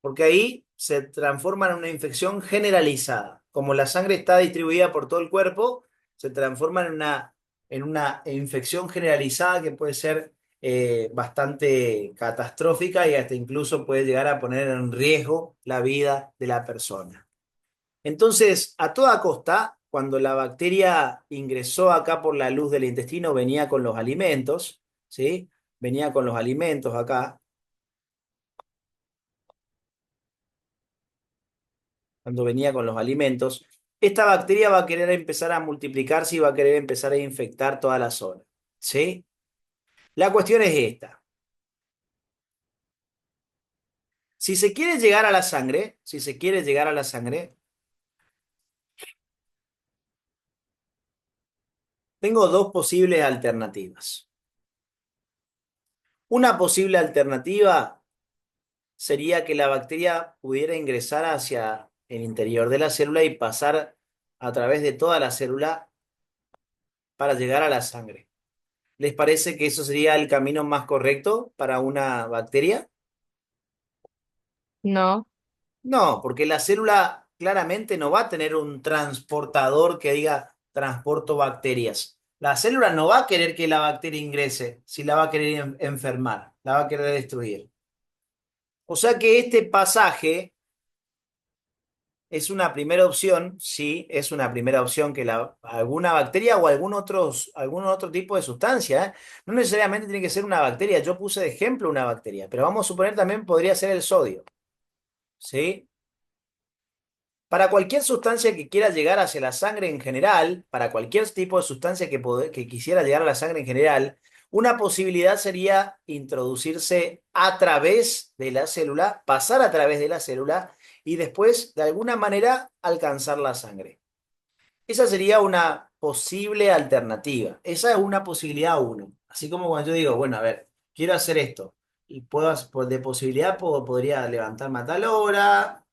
Porque ahí se transforma en una infección generalizada. Como la sangre está distribuida por todo el cuerpo, se transforma en una infección generalizada que puede ser bastante catastrófica y hasta incluso puede llegar a poner en riesgo la vida de la persona. Entonces, a toda costa, cuando la bacteria ingresó acá por la luz del intestino, venía con los alimentos, ¿sí? Venía con los alimentos acá. Cuando venía con los alimentos, esta bacteria va a querer empezar a multiplicarse y va a querer empezar a infectar toda la zona, ¿sí? La cuestión es esta. Si se quiere llegar a la sangre, si se quiere llegar a la sangre, tengo dos posibles alternativas. Una posible alternativa sería que la bacteria pudiera ingresar hacia el interior de la célula y pasar a través de toda la célula para llegar a la sangre. ¿Les parece que eso sería el camino más correcto para una bacteria? No, No, porque la célula claramente no va a tener un transportador que diga transporto bacterias. La célula no va a querer que la bacteria ingrese, si la va a querer enfermar, la va a querer destruir. O sea que este pasaje es una primera opción, sí, es una primera opción que alguna bacteria o algún otro tipo de sustancia, ¿eh? No necesariamente tiene que ser una bacteria. Yo puse de ejemplo una bacteria, pero vamos a suponer también podría ser el sodio, ¿sí? Para cualquier sustancia que quiera llegar hacia la sangre en general, para cualquier tipo de sustancia que quisiera llegar a la sangre en general, una posibilidad sería introducirse a través de la célula, pasar a través de la célula y después, de alguna manera, alcanzar la sangre. Esa sería una posible alternativa. Esa es una posibilidad uno. Así como cuando yo digo, bueno, a ver, quiero hacer esto. Y de posibilidad podría levantarme a tal hora,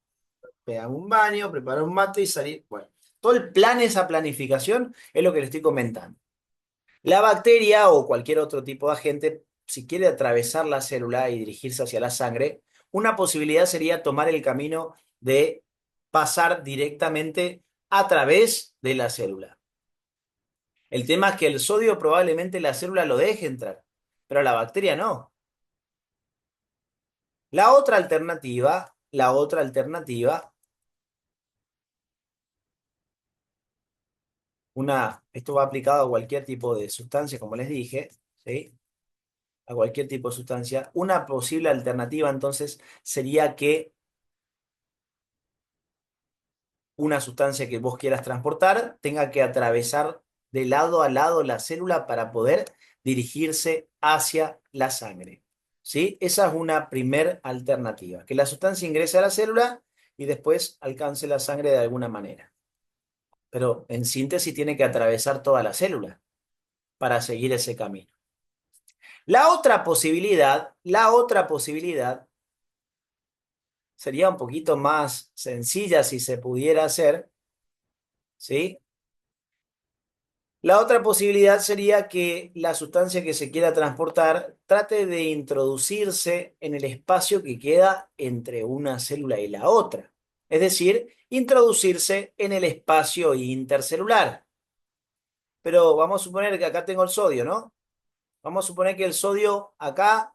pegarme un baño, preparar un mate y salir. Bueno, todo el plan, esa planificación, es lo que le estoy comentando. La bacteria o cualquier otro tipo de agente, si quiere atravesar la célula y dirigirse hacia la sangre, una posibilidad sería tomar el camino de pasar directamente a través de la célula. El tema es que el sodio probablemente la célula lo deje entrar, pero la bacteria no. La otra alternativa, esto va aplicado a cualquier tipo de sustancia, como les dije, ¿sí? A cualquier tipo de sustancia. Una posible alternativa entonces sería que una sustancia que vos quieras transportar tenga que atravesar de lado a lado la célula para poder dirigirse hacia la sangre, ¿sí? Esa es una primer alternativa, que la sustancia ingrese a la célula y después alcance la sangre de alguna manera. Pero en síntesis tiene que atravesar toda la célula para seguir ese camino. La otra posibilidad sería un poquito más sencilla si se pudiera hacer, ¿sí? La otra posibilidad sería que la sustancia que se quiera transportar trate de introducirse en el espacio que queda entre una célula y la otra. Es decir, introducirse en el espacio intercelular. Pero vamos a suponer que acá tengo el sodio, ¿no? Vamos a suponer que el sodio acá,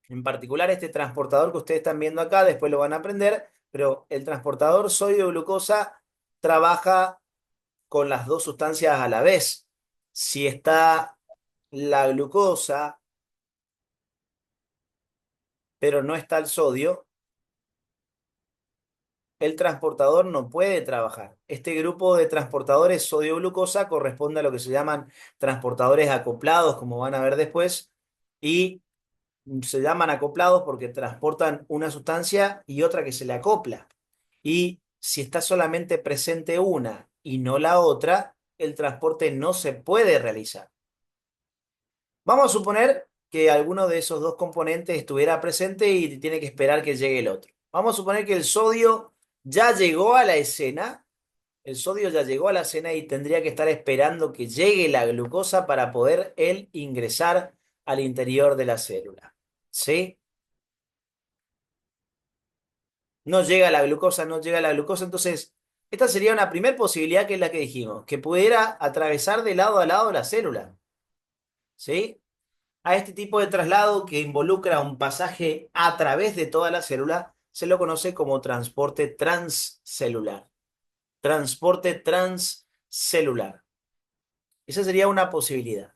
en particular este transportador que ustedes están viendo acá, después lo van a aprender, pero el transportador sodio-glucosa trabaja con las dos sustancias a la vez. Si está la glucosa, pero no está el sodio, el transportador no puede trabajar. Este grupo de transportadores sodio-glucosa corresponde a lo que se llaman transportadores acoplados, como van a ver después, y se llaman acoplados porque transportan una sustancia y otra que se le acopla. Y si está solamente presente una y no la otra, el transporte no se puede realizar. Vamos a suponer que alguno de esos dos componentes estuviera presente y tiene que esperar que llegue el otro. Vamos a suponer que el sodio ya llegó a la escena, el sodio ya llegó a la escena y tendría que estar esperando que llegue la glucosa para poder él ingresar al interior de la célula. ¿Sí? No llega la glucosa, no llega la glucosa, entonces esta sería una primera posibilidad que es la que dijimos, que pudiera atravesar de lado a lado la célula. ¿Sí? A este tipo de traslado que involucra un pasaje a través de toda la célula se lo conoce como transporte transcelular. Transporte transcelular. Esa sería una posibilidad.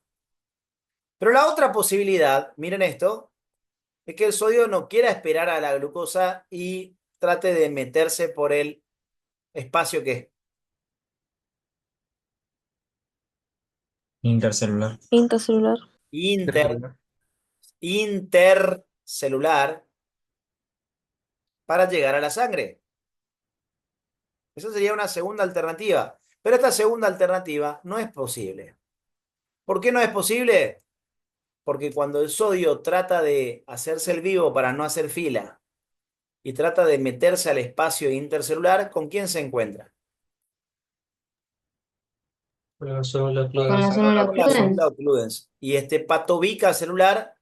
Pero la otra posibilidad, miren esto, es que el sodio no quiera esperar a la glucosa y trate de meterse por el espacio que Intercelular. Intracelular. inter, intercelular para llegar a la sangre. Esa sería una segunda alternativa. Pero esta segunda alternativa no es posible. ¿Por qué no es posible? Porque cuando el sodio trata de hacerse el vivo para no hacer fila y trata de meterse al espacio intercelular, ¿con quién se encuentra? La célula Con Claudens. la célula Con la célula Claudens. occludens. Y este pato bicacelular,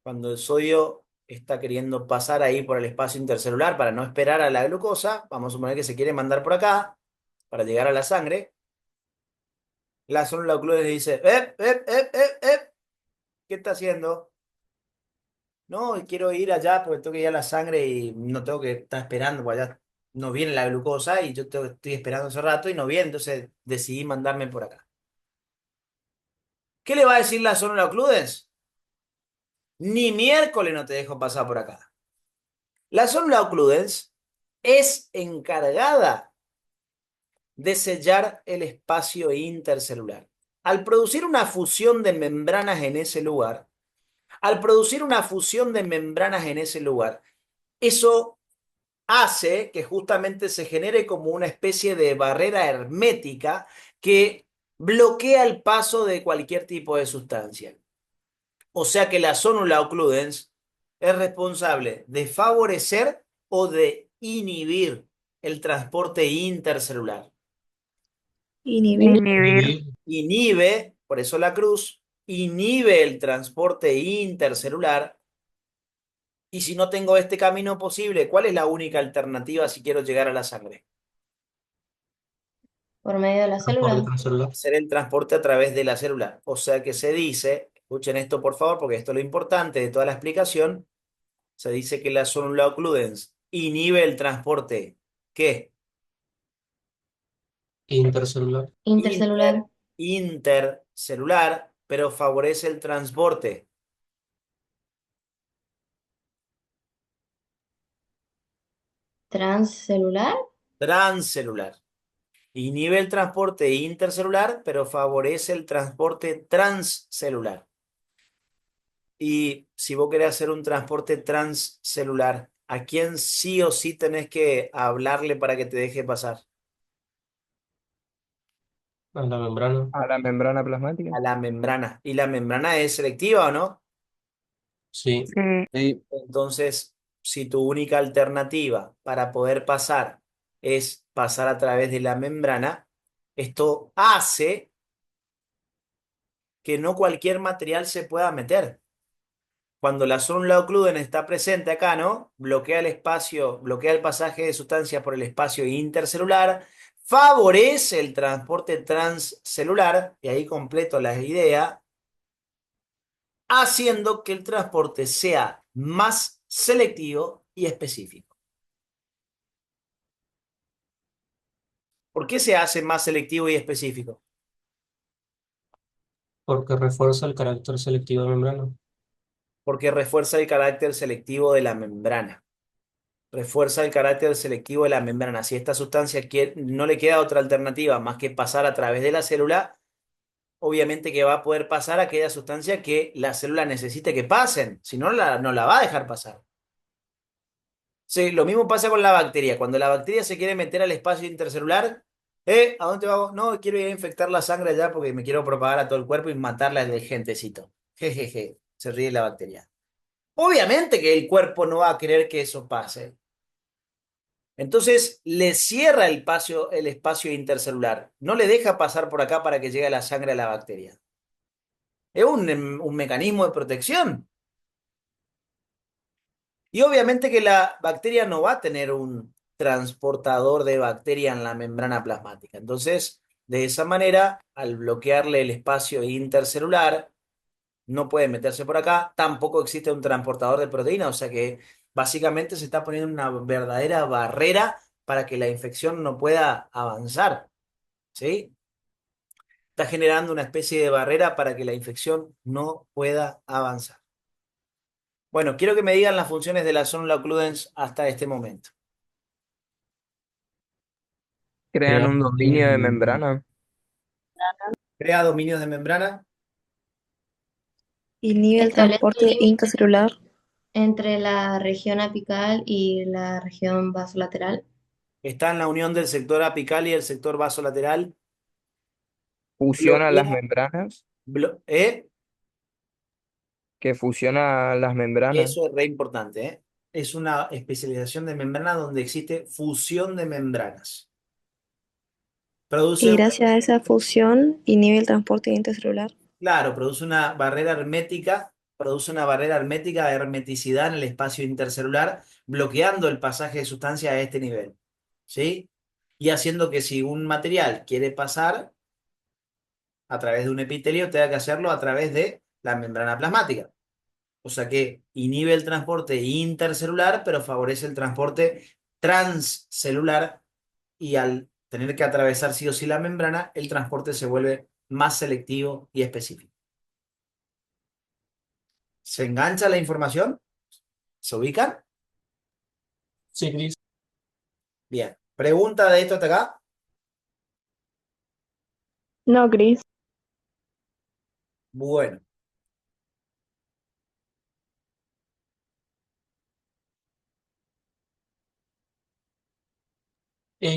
cuando el sodio está queriendo pasar ahí por el espacio intercelular para no esperar a la glucosa, vamos a suponer que se quiere mandar por acá para llegar a la sangre, la célula occludens dice, ¿qué está haciendo? No, quiero ir allá porque tengo que ir a la sangre y no tengo que estar esperando, porque allá no viene la glucosa y yo estoy esperando hace rato y no viene, entonces decidí mandarme por acá. ¿Qué le va a decir la célula occludens? Ni miércoles no te dejo pasar por acá. La célula occludens es encargada de sellar el espacio intercelular. Al producir una fusión de membranas en ese lugar, eso hace que justamente se genere como una especie de barrera hermética que bloquea el paso de cualquier tipo de sustancia. O sea que la célula occludens es responsable de favorecer o de inhibir el transporte intercelular. Inhibir. Inhibir. Inhibe, por eso la cruz, inhibe el transporte intercelular. Y si no tengo este camino posible, ¿cuál es la única alternativa si quiero llegar a la sangre? Por medio de la Transporte célula. transcelular. Hacer el transporte a través de la célula. O sea que se dice, escuchen esto por favor, porque esto es lo importante de toda la explicación, se dice que la célula occludens inhibe el transporte. ¿Qué? Intercelular. Intercelular. Intercelular, pero favorece el transporte Transcelular. transcelular. Inhibe el transporte intercelular, pero favorece el transporte transcelular. Y si vos querés hacer un transporte transcelular, ¿a quién sí o sí tenés que hablarle para que te deje pasar? A la membrana. A la membrana plasmática. A la membrana. ¿Y la membrana es selectiva o no? Sí. Sí. Sí. Entonces, si tu única alternativa para poder pasar es pasar a través de la membrana, esto hace que no cualquier material se pueda meter. Cuando la célula occludens está presente acá, ¿no? Bloquea el espacio, bloquea el pasaje de sustancias por el espacio intercelular, favorece el transporte transcelular, y ahí completo la idea, haciendo que el transporte sea más selectivo y específico. ¿Por qué se hace más selectivo y específico? Porque refuerza el carácter selectivo de membrana. Porque refuerza el carácter selectivo de la membrana. Refuerza el carácter selectivo de la membrana. Si esta sustancia no le queda otra alternativa más que pasar a través de la célula, obviamente que va a poder pasar aquella sustancia que la célula necesite que pasen, si no, no la va a dejar pasar. Sí, lo mismo pasa con la bacteria. Cuando la bacteria se quiere meter al espacio intercelular, ¿a dónde vamos? No, quiero ir a infectar la sangre allá porque me quiero propagar a todo el cuerpo y matarla del gentecito. Jejeje, se ríe la bacteria. Obviamente que el cuerpo no va a querer que eso pase. Entonces le cierra el espacio intercelular. No le deja pasar por acá para que llegue a la sangre a la bacteria. Es un mecanismo de protección. Y obviamente que la bacteria no va a tener un transportador de bacteria en la membrana plasmática. Entonces, de esa manera, al bloquearle el espacio intercelular, no puede meterse por acá, tampoco existe un transportador de proteína, o sea que básicamente se está poniendo una verdadera barrera para que la infección no pueda avanzar, ¿sí? Está generando una especie de barrera para que la infección no pueda avanzar. Bueno, quiero que me digan las funciones de la sonula occludens hasta este momento. Crean Crear un dominio de membrana. Crea dominios de membrana. Inhibe el Establece transporte límites intracelular. entre la región apical y la región vasolateral. Está en la unión del sector apical y el sector vasolateral. Fusiona las Bloquea, membranas. ¿eh? Que fusiona las membranas. Eso es re importante, ¿eh? Es una especialización de membrana donde existe fusión de membranas. Y Produce, gracias a esa fusión inhibe el transporte intracelular. claro, produce una barrera hermética de hermeticidad en el espacio intercelular, bloqueando el pasaje de sustancia a este nivel, ¿sí? Y haciendo que si un material quiere pasar a través de un epitelio, tenga que hacerlo a través de la membrana plasmática. O sea que inhibe el transporte intercelular, pero favorece el transporte transcelular y al tener que atravesar sí o sí la membrana, el transporte se vuelve más selectivo y específico. ¿Se engancha la información? ¿Se ubican? Sí, Cris. Bien. ¿Pregunta de esto hasta acá? No, Cris. Bueno,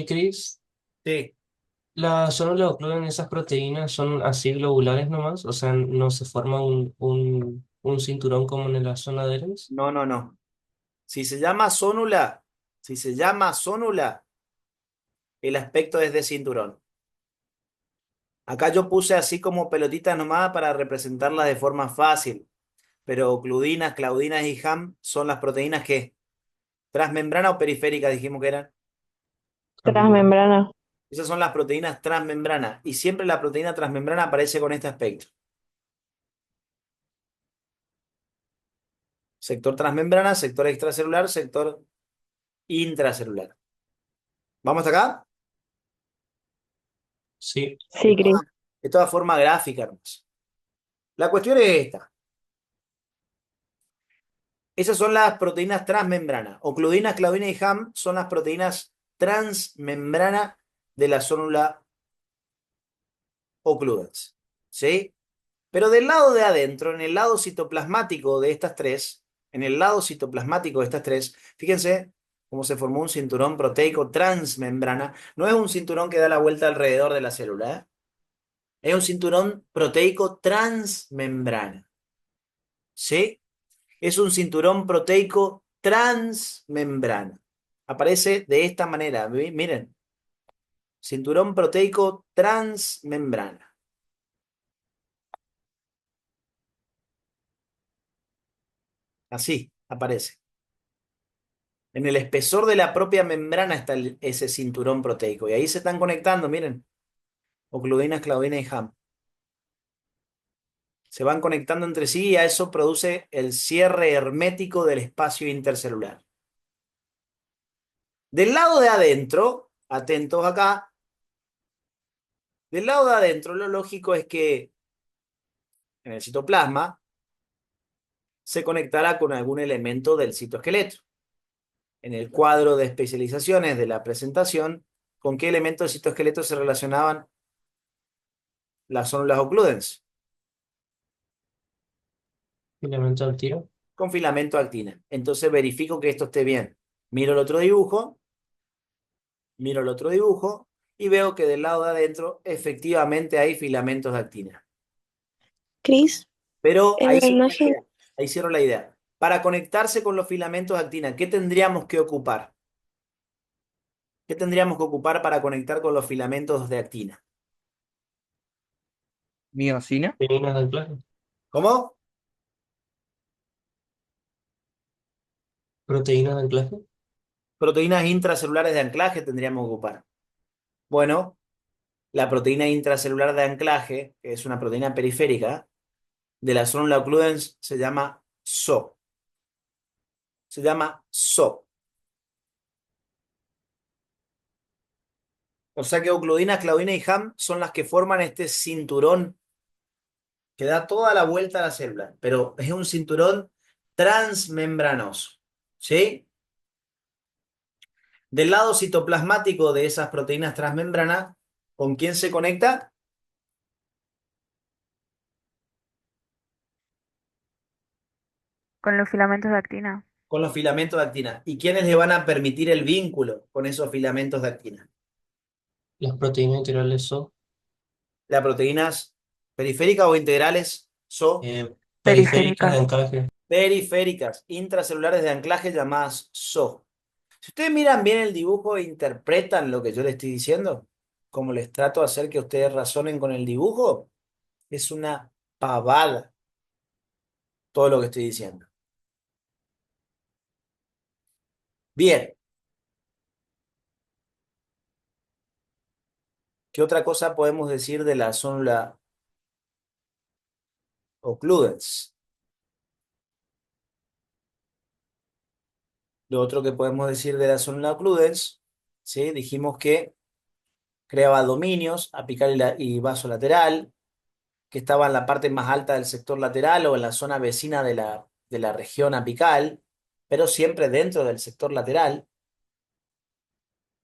Cris, sí. ¿las células ocluyen esas proteínas son así globulares nomás? O sea, no se forma un cinturón como en la zona adherens. No, no, no. Si se llama zónula, si se llama zónula, el aspecto es de cinturón. Acá yo puse así como pelotitas nomás para representarlas de forma fácil, pero ocludinas, claudinas y HAM son las proteínas que transmembrana o periférica dijimos que eran. Transmembrana. Esas son las proteínas transmembrana y siempre la proteína transmembrana aparece con este aspecto. Sector transmembrana, sector extracelular, sector intracelular. ¿Vamos hasta acá? Sí. Sí, Cris. De toda forma gráfica, hermoso. La cuestión es esta. Esas son las proteínas transmembrana. Ocludinas, claudina y HAM son las proteínas transmembrana de la célula ocludens. ¿Sí? Pero del lado de adentro, en el lado citoplasmático de estas tres, en el lado citoplasmático de estas tres, fíjense cómo se formó un cinturón proteico transmembrana. No es un cinturón que da la vuelta alrededor de la célula, ¿eh? Es un cinturón proteico transmembrana. ¿Sí? Es un cinturón proteico transmembrana. Aparece de esta manera, miren. Cinturón proteico transmembrana. Así aparece. En el espesor de la propia membrana está ese cinturón proteico. Y ahí se están conectando, miren. Ocludinas, claudinas y HAM. Se van conectando entre sí y a eso produce el cierre hermético del espacio intercelular. Del lado de adentro, atentos acá, del lado de adentro lo lógico es que en el citoplasma se conectará con algún elemento del citoesqueleto. En el cuadro de especializaciones de la presentación, ¿con qué elementos del citoesqueleto se relacionaban las células ocludens? Elemento al tiro. Con filamento actina. Entonces verifico que esto esté bien. Miro el otro dibujo y veo que del lado de adentro efectivamente hay filamentos de actina. Cris, Pero en ahí la cierro la imagen, idea. Ahí cierro la idea. Para conectarse con los filamentos de actina, ¿qué tendríamos que ocupar? ¿Qué tendríamos que ocupar para conectar con los filamentos de actina? Miocina. Proteínas de anclaje. ¿Cómo? Proteínas de anclaje. Proteínas intracelulares de anclaje tendríamos que ocupar. Bueno, la proteína intracelular de anclaje, que es una proteína periférica, de la sonula occludens se llama SO. Se llama SO. O sea que ocludina, claudina y HAM son las que forman este cinturón que da toda la vuelta a la célula, pero es un cinturón transmembranoso, ¿sí? Del lado citoplasmático de esas proteínas transmembranas, ¿con quién se conecta? Con los filamentos de actina. Con los filamentos de actina. ¿Y quiénes le van a permitir el vínculo con esos filamentos de actina? Las proteínas integrales son Las proteínas periféricas o integrales son periféricas de Periféricas. anclaje. periféricas, intracelulares de anclaje llamadas SO. Si ustedes miran bien el dibujo e interpretan lo que yo les estoy diciendo, como les trato de hacer que ustedes razonen con el dibujo, es una pavada todo lo que estoy diciendo. Bien. ¿Qué otra cosa podemos decir de la sonula occludens? Lo otro que podemos decir de la sonula occludens, ¿sí? Dijimos que creaba dominios apical y vasolateral, que estaba en la parte más alta del sector lateral o en la zona vecina de la región apical, pero siempre dentro del sector lateral.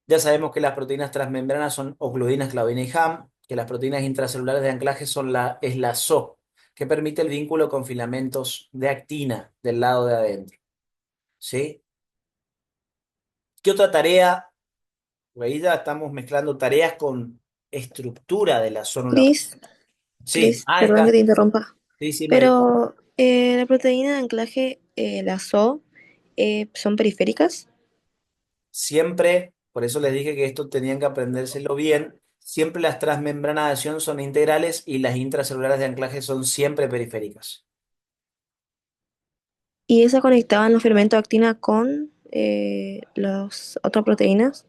Ya sabemos que las proteínas transmembranas son ocludinas, claudina y HAM, que las proteínas intracelulares de anclaje es la SO, que permite el vínculo con filamentos de actina del lado de adentro. ¿Sí? ¿Qué otra tarea? Ahí ya estamos mezclando tareas con estructura de la zona. Cris, Sí, Cris, ahí perdón que está. te interrumpa. Sí, sí, Mary. Pero la proteína de anclaje, la SO, ¿son periféricas? Siempre, por eso les dije que esto tenían que aprendérselo bien, siempre las transmembranas de adhesión son integrales y las intracelulares de anclaje son siempre periféricas. ¿Y esa conectaban los fermentos de actina con las otras proteínas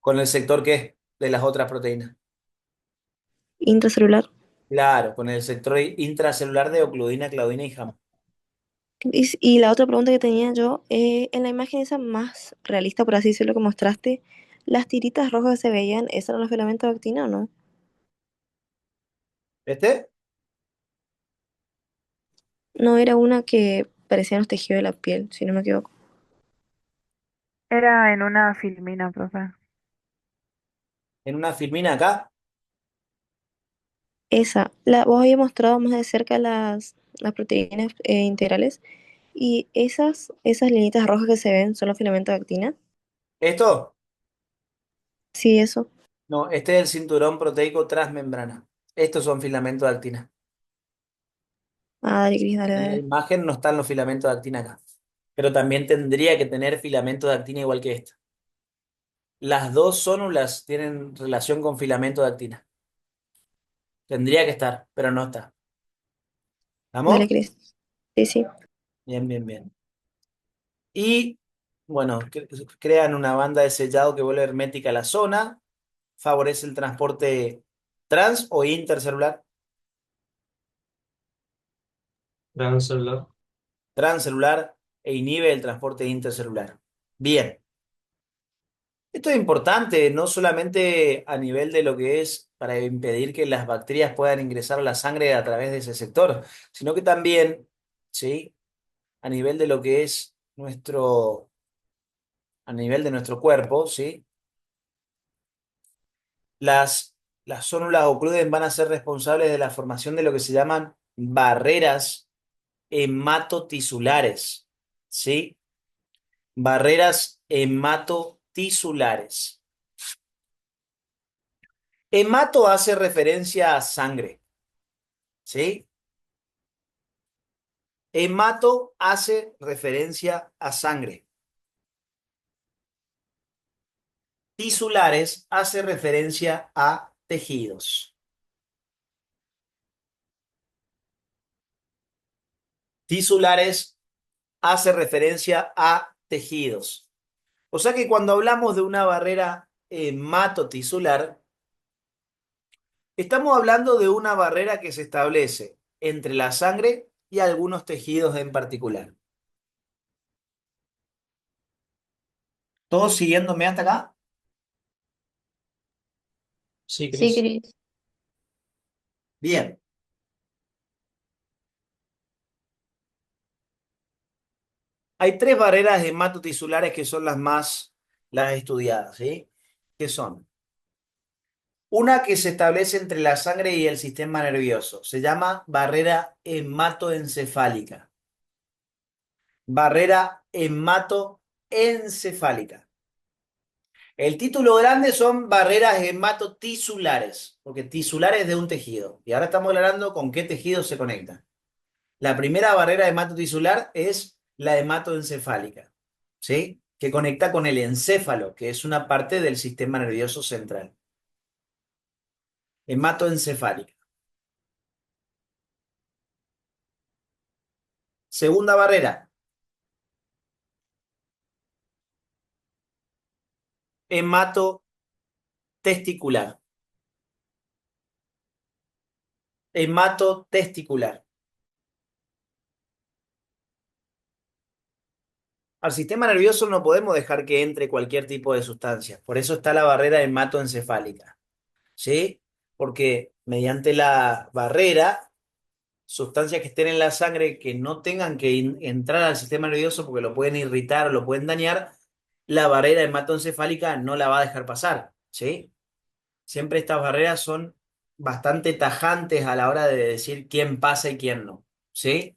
¿Con el sector qué? De las otras proteínas. intracelular? Claro, con el sector intracelular de ocludina, claudina y HAM. Y la otra pregunta que tenía yo, en la imagen esa más realista, por así decirlo, que mostraste, ¿las tiritas rojas que se veían, esos eran los filamentos de actina o no? ¿Este? No era una que parecían los tejidos de la piel, si no me equivoco. Era en una filmina, profe. En una filmina acá. Esa, vos habías mostrado más de cerca las proteínas integrales y esas linitas rojas que se ven son los filamentos de actina. ¿Esto? Sí, eso. No, este es el cinturón proteico transmembrana. Estos son filamentos de actina. Ah, dale, Cris, dale, En la dale. imagen no están los filamentos de actina acá. Pero también tendría que tener filamentos de actina igual que esta. Las dos zónulas tienen relación con filamento de actina. Tendría que estar, pero no está. Dale, ¿Vamos? Cris. Sí, sí. Bien, bien, bien. Y, bueno, crean una banda de sellado que vuelve hermética a la zona, favorece el transporte trans o intercelular, Transcelular. transcelular e inhibe el transporte intercelular. Bien. Esto es importante, no solamente a nivel de lo que es para impedir que las bacterias puedan ingresar a la sangre a través de ese sector, sino que también, ¿sí? A nivel de lo que es a nivel de nuestro cuerpo, ¿sí? Las células ocluden van a ser responsables de la formación de lo que se llaman barreras hematotisulares, ¿sí? Barreras hematotisulares. Hemato hace referencia a sangre, ¿sí? Hemato hace referencia a sangre. Tisulares hace referencia a tejidos. Tisulares hace referencia a tejidos. O sea que cuando hablamos de una barrera hematotisular, estamos hablando de una barrera que se establece entre la sangre y algunos tejidos en particular. ¿Todos siguiéndome hasta acá? Sí, Sí, Cris. Cris. Bien. Hay tres barreras hematotisulares que son las estudiadas, ¿sí? ¿Qué son? Una que se establece entre la sangre y el sistema nervioso. Se llama barrera hematoencefálica. Barrera hematoencefálica. El título grande son barreras hematotisulares, porque tisular es de un tejido. Y ahora estamos hablando con qué tejido se conecta. La primera barrera hematotisular es la hematoencefálica, ¿sí? Que conecta con el encéfalo, que es una parte del sistema nervioso central. Hematoencefálica. Segunda barrera, hematotesticular. Hematotesticular. Al sistema nervioso no podemos dejar que entre cualquier tipo de sustancia. Por eso está la barrera hematoencefálica, ¿sí? Porque mediante la barrera, sustancias que estén en la sangre que no tengan que entrar al sistema nervioso porque lo pueden irritar o lo pueden dañar, la barrera hematoencefálica no la va a dejar pasar, ¿sí? Siempre estas barreras son bastante tajantes a la hora de decir quién pasa y quién no, ¿sí?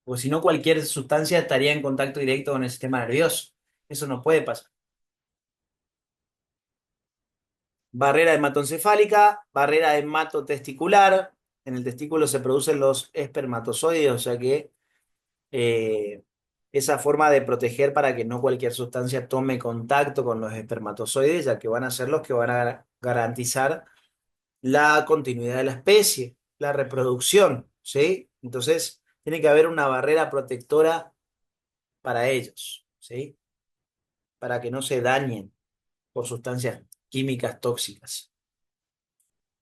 Porque si no, cualquier sustancia estaría en contacto directo con el sistema nervioso. Eso no puede pasar. Barrera hematoencefálica, barrera hematotesticular. En el testículo se producen los espermatozoides, o sea que eh, esa forma de proteger para que no cualquier sustancia tome contacto con los espermatozoides, ya que van a ser los que van a garantizar la continuidad de la especie, la reproducción, ¿sí? Entonces, tiene que haber una barrera protectora para ellos, ¿sí? Para que no se dañen por sustancias químicas tóxicas.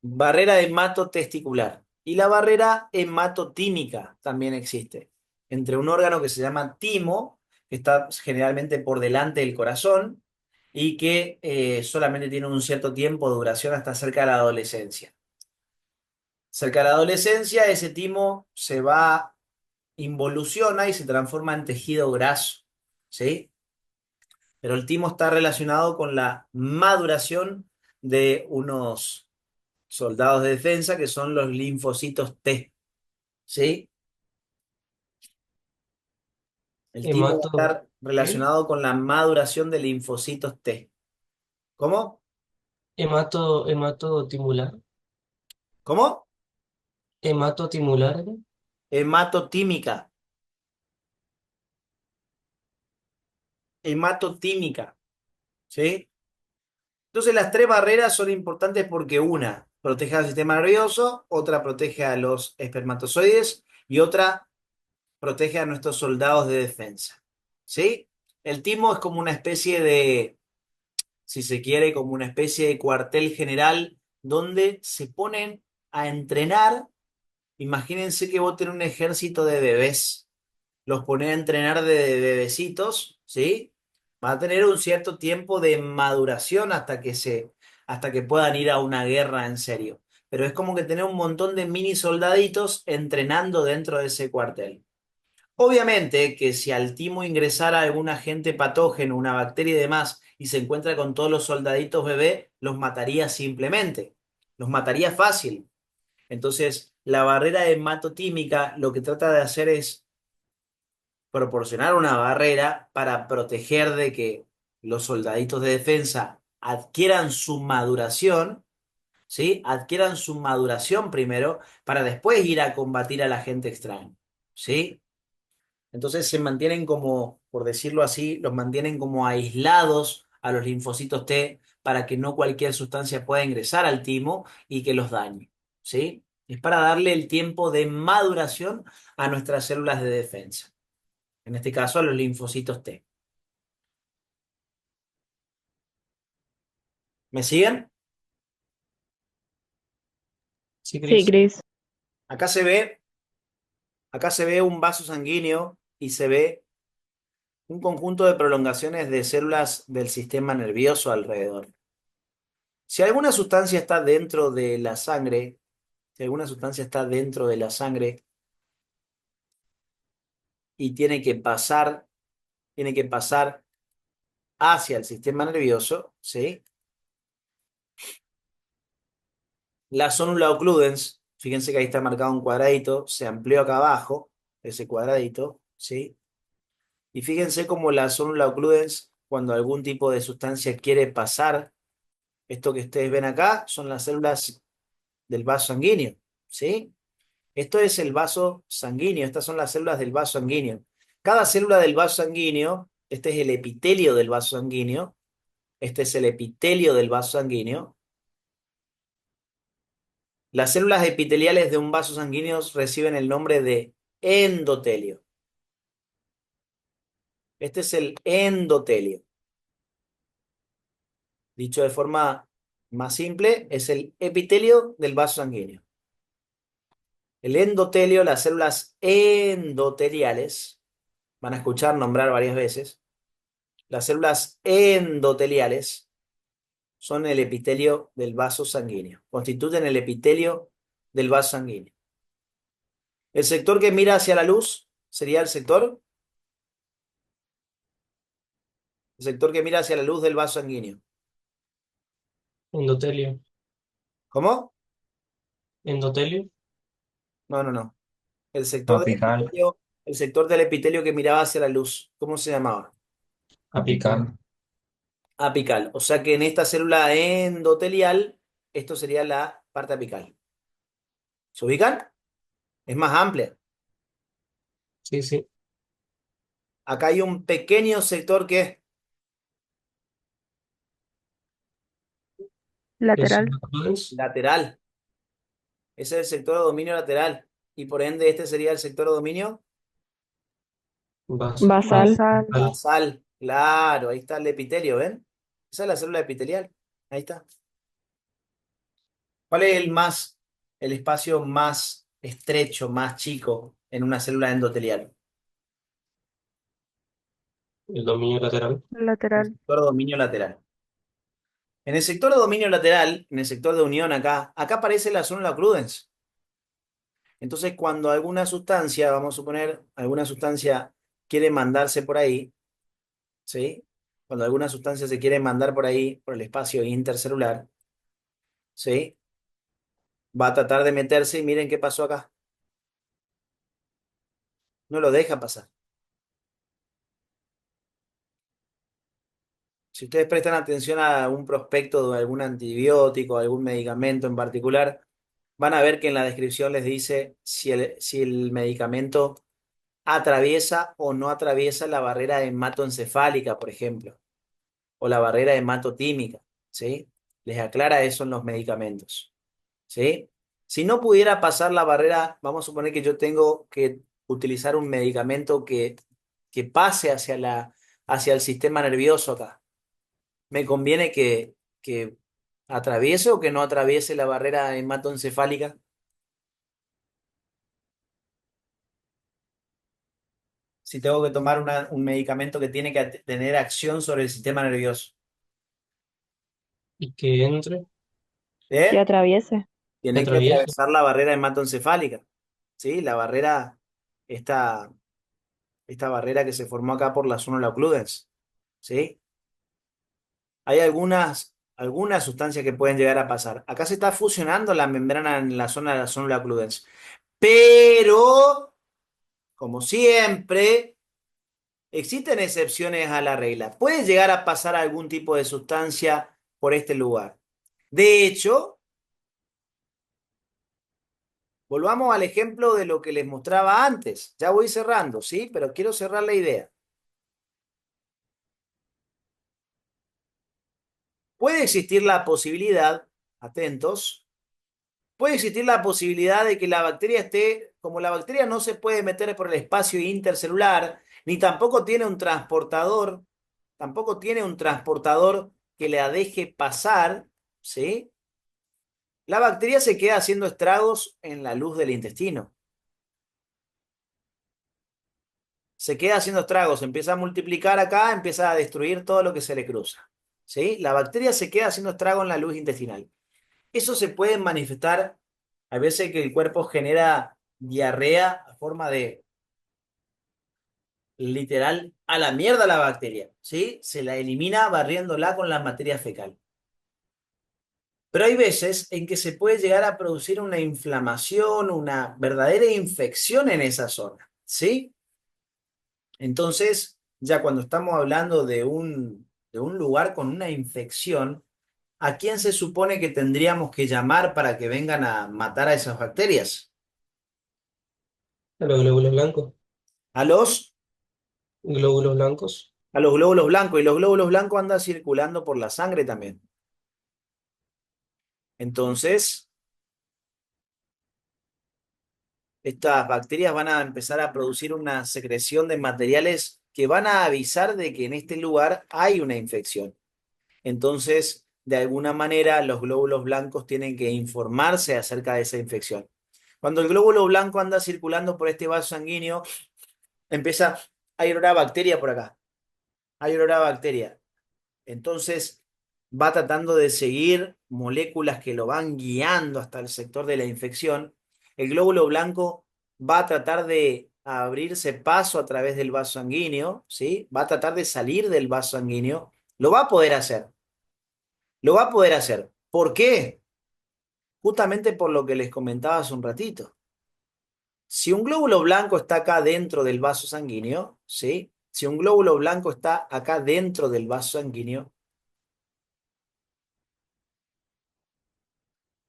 Barrera hematotesticular. Y la barrera hematotímica también existe. Entre un órgano que se llama timo, que está generalmente por delante del corazón, y que solamente tiene un cierto tiempo de duración hasta cerca de la adolescencia. Cerca de la adolescencia, ese timo se va, involuciona y se transforma en tejido graso, ¿sí? Pero el timo está relacionado con la maduración de unos soldados de defensa que son los linfocitos T, ¿sí? El timo va a Hemato, estar ¿qué? relacionado con la maduración de linfocitos T. ¿Cómo? Hematotimular. ¿Cómo? Hematotimular. Hematotímica. Hematotímica, ¿sí? Entonces las tres barreras son importantes porque una protege al sistema nervioso, otra protege a los espermatozoides y otra protege a nuestros soldados de defensa, ¿sí? El timo es como una especie de, si se quiere, como una especie de cuartel general donde se ponen a entrenar. Imagínense que vos tenés un ejército de bebés, los ponés a entrenar de bebecitos, ¿sí? Va a tener un cierto tiempo de maduración hasta que puedan ir a una guerra en serio. Pero es como que tener un montón de mini soldaditos entrenando dentro de ese cuartel. Obviamente que si al timo ingresara algún agente patógeno, una bacteria y demás, y se encuentra con todos los soldaditos bebé, los mataría simplemente. Los mataría fácil. Entonces, la barrera hematotímica lo que trata de hacer es proporcionar una barrera para proteger de que los soldaditos de defensa adquieran su maduración, ¿sí? Adquieran su maduración primero para después ir a combatir al agente extraño, ¿sí? Entonces se mantienen como, por decirlo así, los mantienen como aislados a los linfocitos T para que no cualquier sustancia pueda ingresar al timo y que los dañe, ¿sí? Es para darle el tiempo de maduración a nuestras células de defensa, en este caso a los linfocitos T. ¿Me siguen? Sí, Sí, Cris. Cris. Acá se ve, acá se ve un vaso sanguíneo y se ve un conjunto de prolongaciones de células del sistema nervioso alrededor. Si alguna sustancia está dentro de la sangre, si alguna sustancia está dentro de la sangre y tiene que pasar hacia el sistema nervioso, ¿sí? La sonula occludens, fíjense que ahí está marcado un cuadradito, se amplió acá abajo, ese cuadradito, ¿sí? Y fíjense cómo la sonula occludens, cuando algún tipo de sustancia quiere pasar, esto que ustedes ven acá son las células del vaso sanguíneo, ¿sí? Esto es el vaso sanguíneo, estas son las células del vaso sanguíneo. Cada célula del vaso sanguíneo, este es el epitelio del vaso sanguíneo, este es el epitelio del vaso sanguíneo. Las células epiteliales de un vaso sanguíneo reciben el nombre de endotelio. Este es el endotelio. Dicho de forma más simple, es el epitelio del vaso sanguíneo. El endotelio, las células endoteliales, van a escuchar nombrar varias veces, las células endoteliales son el epitelio del vaso sanguíneo, constituyen el epitelio del vaso sanguíneo. El sector que mira hacia la luz sería el sector que mira hacia la luz del vaso sanguíneo. Endotelio. ¿Cómo? Endotelio. No. El sector del Apical. epitelio, el sector del epitelio que miraba hacia la luz, ¿cómo se llamaba? Apical. Apical. O sea que en esta célula endotelial, esto sería la parte apical. ¿Se ubican? Es más amplia. Sí, sí. Acá hay un pequeño sector que es Lateral. Occludens. lateral. Ese es el sector de dominio lateral. Y por ende, este sería el sector de dominio Basal. Basal. Basal. basal. Claro, ahí está el epitelio, ¿ven? Esa es la célula epitelial. Ahí está. ¿Cuál es el espacio más estrecho, más chico en una célula endotelial? El dominio lateral. El Lateral. sector de dominio lateral. En el sector de dominio lateral, en el sector de unión acá aparece la sonula occludens. Entonces, cuando alguna sustancia, vamos a suponer, alguna sustancia quiere mandarse por ahí, ¿sí? Cuando alguna sustancia se quiere mandar por ahí, por el espacio intercelular, ¿sí? Va a tratar de meterse y miren qué pasó acá. No lo deja pasar. Si ustedes prestan atención a un prospecto de algún antibiótico, algún medicamento en particular, van a ver que en la descripción les dice si el medicamento atraviesa o no atraviesa la barrera hematoencefálica, por ejemplo, o la barrera hematotímica, ¿sí? Les aclara eso en los medicamentos, ¿sí? Si no pudiera pasar la barrera, vamos a suponer que yo tengo que utilizar un medicamento que pase hacia el sistema nervioso acá. ¿Me conviene que atraviese o que no atraviese la barrera hematoencefálica? Si tengo que tomar un medicamento que tiene que tener acción sobre el sistema nervioso. Y que entre. Que ¿Eh? atraviese. Tiene que Atraviesa. atravesar la barrera hematoencefálica. ¿Sí? La barrera, esta barrera que se formó acá por la sonula occludens. ¿Sí? Hay algunas sustancias que pueden llegar a pasar. Acá se está fusionando la membrana en la zona de la sonula occludens. Pero, como siempre, existen excepciones a la regla. Puede llegar a pasar algún tipo de sustancia por este lugar. De hecho, volvamos al ejemplo de lo que les mostraba antes. Ya voy cerrando, ¿sí? Pero quiero cerrar la idea. Puede existir la posibilidad, atentos, puede existir la posibilidad de que la bacteria esté, como la bacteria no se puede meter por el espacio intercelular, ni tampoco tiene un transportador que la deje pasar, ¿sí? La bacteria se queda haciendo estragos en la luz del intestino. Se queda haciendo estragos, empieza a multiplicar acá, empieza a destruir todo lo que se le cruza. ¿Sí? La bacteria se queda haciendo estragos en la luz intestinal. Eso se puede manifestar, a veces que el cuerpo genera diarrea a forma de, literal, a la mierda la bacteria, ¿sí? Se la elimina barriéndola con la materia fecal. Pero hay veces en que se puede llegar a producir una inflamación, una verdadera infección en esa zona, ¿sí? Entonces, ya cuando estamos hablando de un lugar con una infección, ¿a quién se supone que tendríamos que llamar para que vengan a matar a esas bacterias? A los glóbulos blancos. A los, Glóbulos blancos. a los glóbulos blancos. Y los glóbulos blancos andan circulando por la sangre también. Entonces, estas bacterias van a empezar a producir una secreción de materiales que van a avisar de que en este lugar hay una infección. Entonces, de alguna manera, los glóbulos blancos tienen que informarse acerca de esa infección. Cuando el glóbulo blanco anda circulando por este vaso sanguíneo, empieza a ir una bacteria por acá. Hay una bacteria. Entonces, va tratando de seguir moléculas que lo van guiando hasta el sector de la infección. El glóbulo blanco va a tratar de abrirse paso a través del vaso sanguíneo, ¿sí? Va a tratar de salir del vaso sanguíneo. Lo va a poder hacer. Lo va a poder hacer. ¿Por qué? Justamente por lo que les comentaba hace un ratito. Si un glóbulo blanco está acá dentro del vaso sanguíneo, ¿sí? Si un glóbulo blanco está acá dentro del vaso sanguíneo,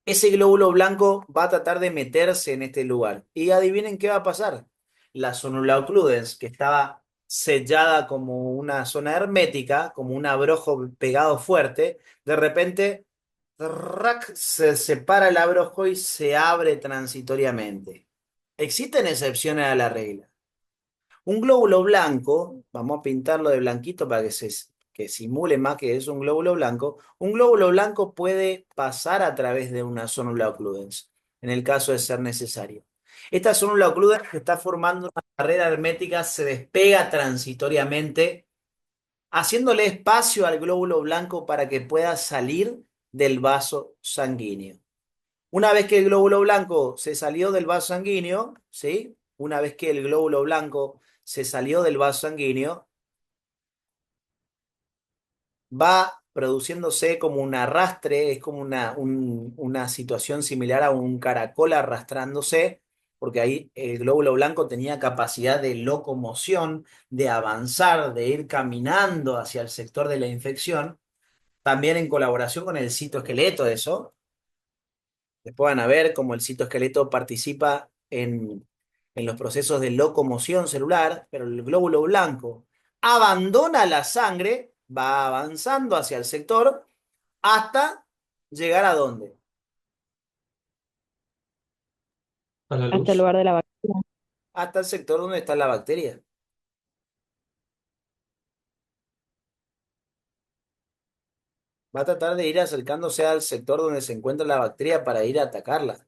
ese glóbulo blanco va a tratar de meterse en este lugar. Y adivinen qué va a pasar. La zona occludens, que estaba sellada como una zona hermética, como un abrojo pegado fuerte, de repente ¡rac! Se separa el abrojo y se abre transitoriamente. Existen excepciones a la regla. Un glóbulo blanco, vamos a pintarlo de blanquito para que simule más que es un glóbulo blanco. Un glóbulo blanco puede pasar a través de una zónula occludens, en el caso de ser necesario. Esta zónula occludens que está formando una barrera hermética se despega transitoriamente, haciéndole espacio al glóbulo blanco para que pueda salir del vaso sanguíneo. Una vez que el glóbulo blanco se salió del vaso sanguíneo, ¿sí? Una vez que el glóbulo blanco se salió del vaso sanguíneo, va produciéndose como un arrastre, es como una situación similar a un caracol arrastrándose, porque ahí el glóbulo blanco tenía capacidad de locomoción, de avanzar, de ir caminando hacia el sector de la infección, también en colaboración con el citoesqueleto, eso. Después van a ver cómo el citoesqueleto participa en los procesos de locomoción celular, pero el glóbulo blanco abandona la sangre, va avanzando hacia el sector hasta llegar ¿a dónde? A la Hasta el luz. lugar de la bacteria. Hasta el sector donde está la bacteria. Va a tratar de ir acercándose al sector donde se encuentra la bacteria para ir a atacarla.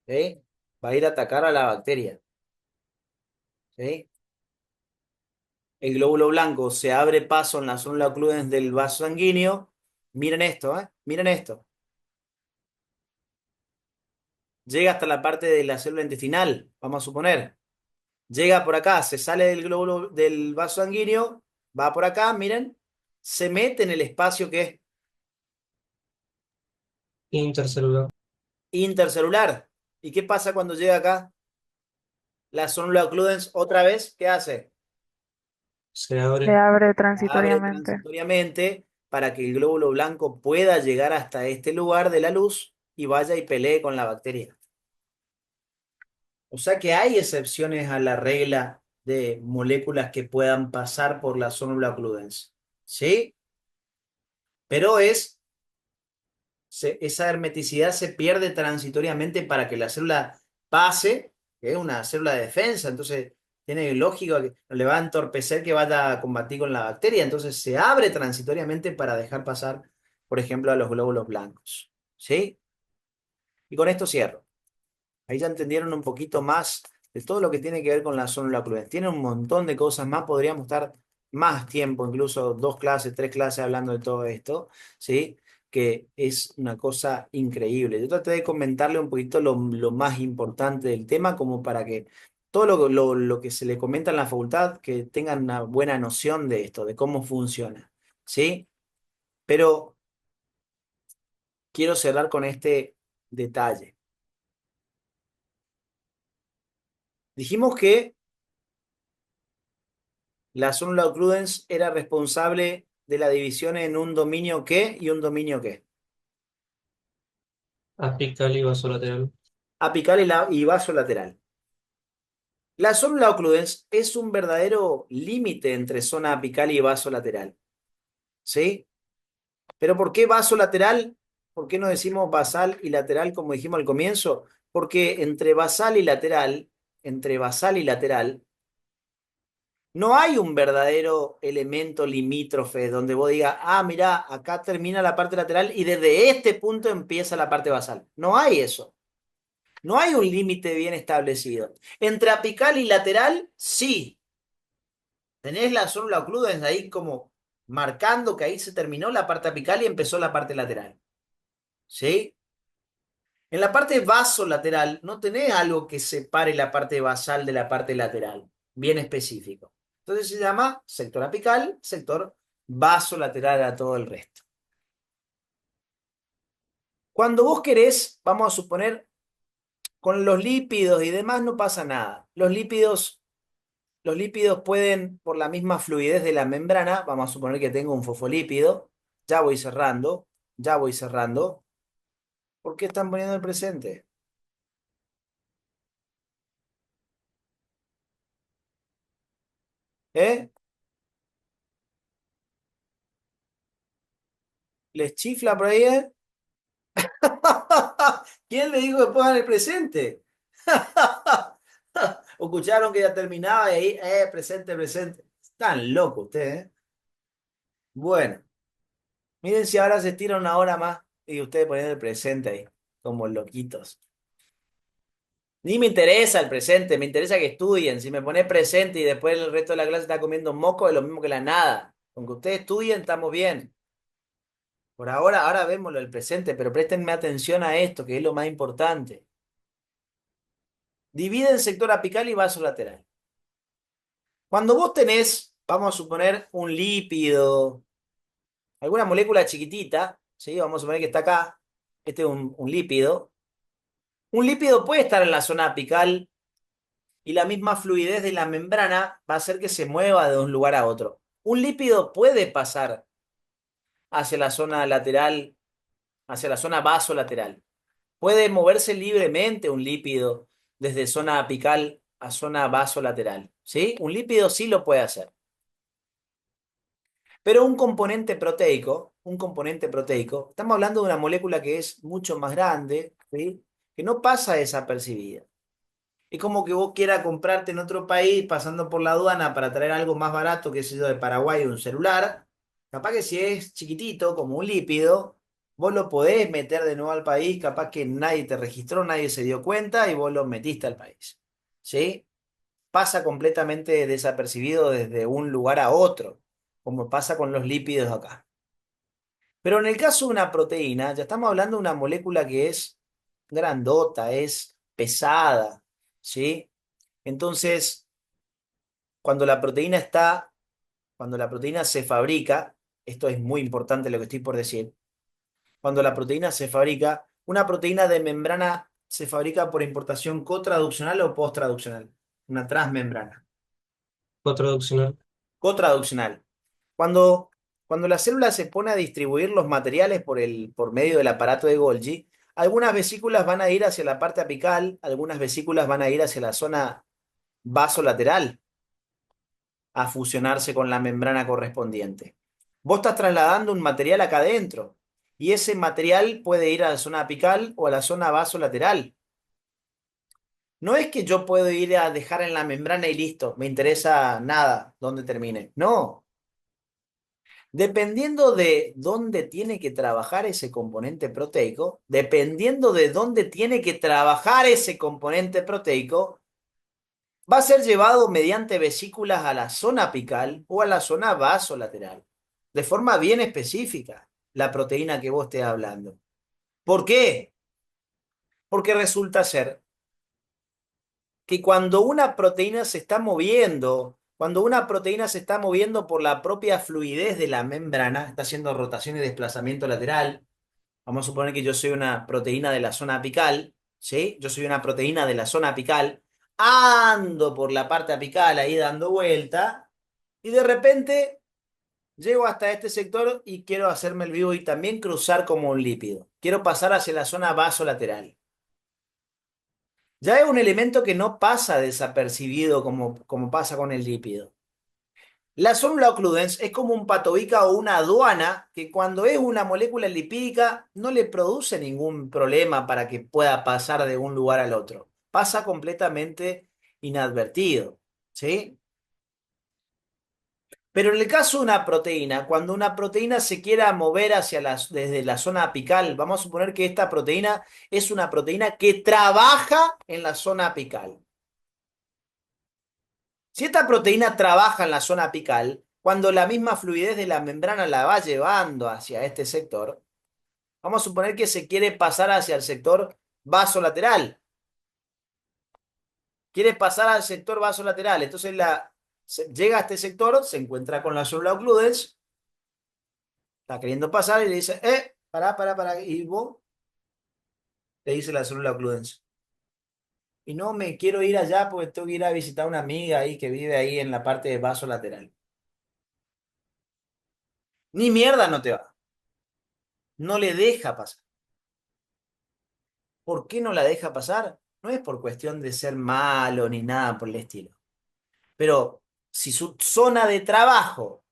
¿Sí? Va a ir a atacar a la bacteria. ¿Sí? El glóbulo blanco se abre paso en la zona occludens del vaso sanguíneo. Miren esto, ¿eh? Miren esto. Llega hasta la parte de la célula intestinal, vamos a suponer. Llega por acá, se sale del glóbulo del vaso sanguíneo, va por acá, miren, se mete en el espacio que es Intercelular. intercelular. ¿Y qué pasa cuando llega acá? La zona occludens otra vez, ¿qué hace? Se Se abre. abre Abre transitoriamente. transitoriamente para que el glóbulo blanco pueda llegar hasta este lugar de la luz y vaya y pelee con la bacteria. O sea que hay excepciones a la regla de moléculas que puedan pasar por la zona occludens. ¿Sí? Pero esa hermeticidad se pierde transitoriamente para que la célula pase, que es una célula de defensa, entonces tiene lógica que no le va a entorpecer que vaya a combatir con la bacteria, entonces se abre transitoriamente para dejar pasar, por ejemplo, a los glóbulos blancos. ¿sí? Y con esto cierro. Ahí ya entendieron un poquito más de todo lo que tiene que ver con la zona oclusión. Tiene un montón de cosas más, podríamos estar más tiempo, incluso 2 clases, 3 clases hablando de todo esto, ¿sí? Que es una cosa increíble. Yo traté de comentarle un poquito lo más importante del tema, como para que todo lo que se le comenta en la facultad, que tengan una buena noción de esto, de cómo funciona, ¿sí? Pero quiero cerrar con este detalle. Dijimos que la Sunlow Occludens era responsable de la división en un dominio qué y un dominio qué. Apical y vasolateral. Apical y vasolateral. La Sunlow Occludens es un verdadero límite entre zona apical y vasolateral. ¿Sí? ¿Pero por qué vasolateral? ¿Por qué no decimos basal y lateral como dijimos al comienzo? Porque entre basal y lateral, no hay un verdadero elemento limítrofe donde vos digas, ah, mirá, acá termina la parte lateral y desde este punto empieza la parte basal. No hay eso. No hay un límite bien establecido. Entre apical y lateral, sí. Tenés la zona oclusión ahí como marcando que ahí se terminó la parte apical y empezó la parte lateral. ¿Sí? En la parte vasolateral no tenés algo que separe la parte basal de la parte lateral, bien específico. Entonces se llama sector apical, sector vasolateral a todo el resto. Cuando vos querés, vamos a suponer, con los lípidos y demás no pasa nada. Los lípidos pueden, por la misma fluidez de la membrana, vamos a suponer que tengo un fosfolípido, ya voy cerrando, ya voy cerrando. ¿Por qué están poniendo el presente? ¿Eh? ¿Les chifla por ahí, eh? ¿Quién le dijo que pongan el presente? ¿O escucharon que ya terminaba y ahí, presente, presente? Están locos ustedes, ¿eh? Bueno, miren si ahora se estira una hora más y ustedes ponen el presente ahí, como loquitos. Ni me interesa el presente, me interesa que estudien. Si me pones presente y después el resto de la clase está comiendo moco, es lo mismo que la nada. Con que ustedes estudien, estamos bien. Por ahora vemos lo del presente, pero préstenme atención a esto, que es lo más importante. Divide en sector apical y vasolateral. Cuando vos tenés, vamos a suponer, un lípido, alguna molécula chiquitita, ¿sí? Vamos a suponer que está acá, este es un lípido. Un lípido puede estar en la zona apical y la misma fluidez de la membrana va a hacer que se mueva de un lugar a otro. Un lípido puede pasar hacia la zona lateral, hacia la zona vasolateral. Puede moverse libremente un lípido desde zona apical a zona vasolateral, ¿sí? Un lípido sí lo puede hacer. Pero un componente proteico, estamos hablando de una molécula que es mucho más grande, ¿sí? Que no pasa desapercibida. Es como que vos quieras comprarte en otro país pasando por la aduana para traer algo más barato, que sé yo, de Paraguay, un celular. Capaz que si es chiquitito, como un lípido, vos lo podés meter de nuevo al país, capaz que nadie te registró, nadie se dio cuenta y vos lo metiste al país. ¿Sí? Pasa completamente desapercibido desde un lugar a otro, como pasa con los lípidos acá. Pero en el caso de una proteína, ya estamos hablando de una molécula que es grandota, es pesada, ¿sí? Entonces, cuando la proteína está, cuando la proteína se fabrica, esto es muy importante lo que estoy por decir, cuando la proteína se fabrica, una proteína de membrana se fabrica por importación cotraduccional o posttraduccional, una transmembrana. Cotraduccional. Cotraduccional. Cuando, cuando la célula se pone a distribuir los materiales por medio del aparato de Golgi, algunas vesículas van a ir hacia la parte apical, algunas vesículas van a ir hacia la zona vasolateral a fusionarse con la membrana correspondiente. Vos estás trasladando un material acá adentro y ese material puede ir a la zona apical o a la zona vasolateral. No es que yo puedo ir a dejar en la membrana y listo, me interesa nada dónde termine. No. Dependiendo de dónde tiene que trabajar ese componente proteico, dependiendo de dónde tiene que trabajar ese componente proteico, va a ser llevado mediante vesículas a la zona apical o a la zona vasolateral, de forma bien específica, la proteína que vos estés hablando. ¿Por qué? Porque resulta ser que cuando una proteína se está moviendo, cuando una proteína se está moviendo por la propia fluidez de la membrana, está haciendo rotación y desplazamiento lateral, vamos a suponer que yo soy una proteína de la zona apical, ¿sí? Yo soy una proteína de la zona apical, ando por la parte apical ahí dando vuelta, y de repente llego hasta este sector y quiero hacerme el vivo y también cruzar como un lípido. Quiero pasar hacia la zona vasolateral. Ya es un elemento que no pasa desapercibido como pasa con el lípido. La sonula occludens es como un patobica o una aduana que cuando es una molécula lipídica no le produce ningún problema para que pueda pasar de un lugar al otro. Pasa completamente inadvertido, ¿sí? Pero en el caso de una proteína, cuando una proteína se quiera mover desde la zona apical, vamos a suponer que esta proteína es una proteína que trabaja en la zona apical. Si esta proteína trabaja en la zona apical, cuando la misma fluidez de la membrana la va llevando hacia este sector, vamos a suponer que se quiere pasar hacia el sector vasolateral. Quiere pasar al sector vasolateral. Entonces llega a este sector, se encuentra con la célula occludens, está queriendo pasar y le dice, pará. Y vos, le dice la célula occludens. Y no me quiero ir allá porque tengo que ir a visitar a una amiga ahí que vive ahí en la parte de vasolateral. Ni mierda no te va. No le deja pasar. ¿Por qué no la deja pasar? No es por cuestión de ser malo ni nada por el estilo. Pero si su zona de trabajo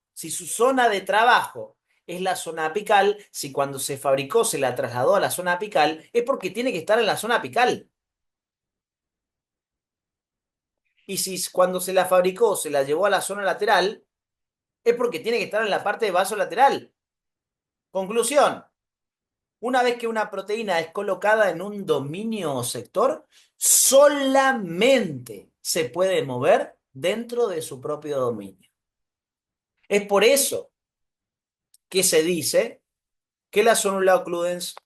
es la zona apical, si cuando se fabricó se la trasladó a la zona apical, es porque tiene que estar en la zona apical. Y si cuando se la fabricó se la llevó a la zona lateral, es porque tiene que estar en la parte vasolateral. Conclusión. Una vez que una proteína es colocada en un dominio o sector, solamente se puede mover dentro de su propio dominio. Es por eso que se dice que la sonula occludens,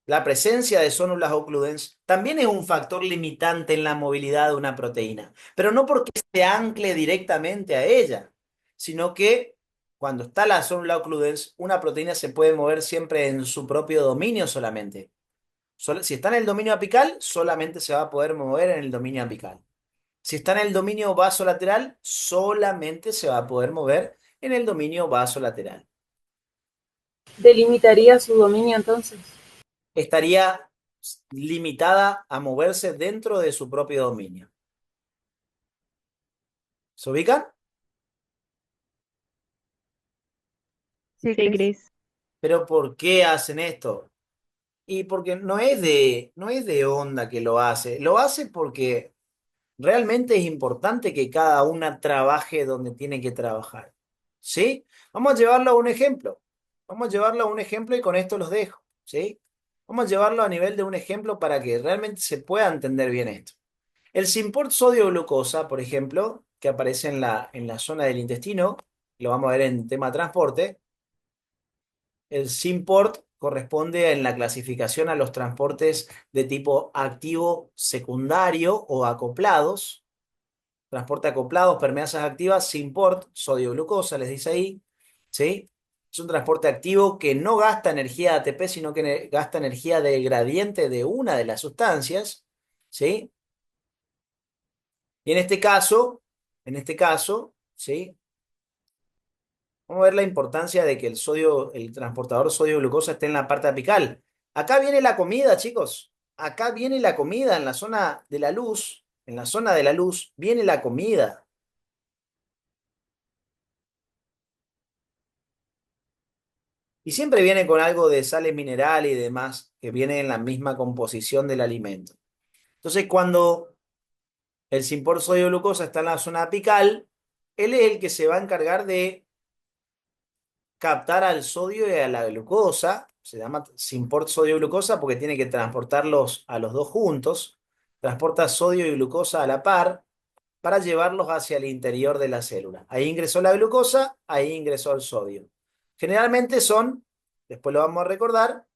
la presencia de sónulas occludens, también es un factor limitante en la movilidad de una proteína, pero no porque se ancle directamente a ella, sino que cuando está la sonula occludens, una proteína se puede mover siempre en su propio dominio solamente. Si está en el dominio apical, solamente se va a poder mover en el dominio apical. Si está en el dominio vasolateral, solamente se va a poder mover en el dominio vasolateral. ¿Delimitaría su dominio entonces? Estaría limitada a moverse dentro de su propio dominio. ¿Se ubican? Sí, Sí, Cris. Cris. ¿Pero por qué hacen esto? Y porque no es de onda que lo hace. Lo hace porque realmente es importante que cada una trabaje donde tiene que trabajar. ¿Sí? Vamos a llevarlo a un ejemplo. Vamos a llevarlo a un ejemplo y con esto los dejo. ¿Sí? Vamos a llevarlo a nivel de un ejemplo para que realmente se pueda entender bien esto. El Simport sodio-glucosa, por ejemplo, que aparece en la zona del intestino, lo vamos a ver en tema transporte. El Simport corresponde en la clasificación a los transportes de tipo activo secundario o acoplados. Transporte acoplados, permeasas activas, Simport, sodio-glucosa, les dice ahí. ¿Sí? Es un transporte activo que no gasta energía de ATP, sino que gasta energía del gradiente de una de las sustancias. ¿Sí? Y en este caso, ¿sí? Vamos a ver la importancia de que el transportador sodio-glucosa esté en la parte apical. Acá viene la comida, chicos. Acá viene la comida en la zona de la luz. En la zona de la luz viene la comida. Y siempre viene con algo de sales minerales y demás, que viene en la misma composición del alimento. Entonces, cuando el Simport sodio-glucosa está en la zona apical, él es el que se va a encargar de captar al sodio y a la glucosa. Se llama Symport sodio-glucosa porque tiene que transportarlos a los dos juntos. Transporta sodio y glucosa a la par para llevarlos hacia el interior de la célula. Ahí ingresó la glucosa, ahí ingresó el sodio. Generalmente son, después lo vamos a recordar,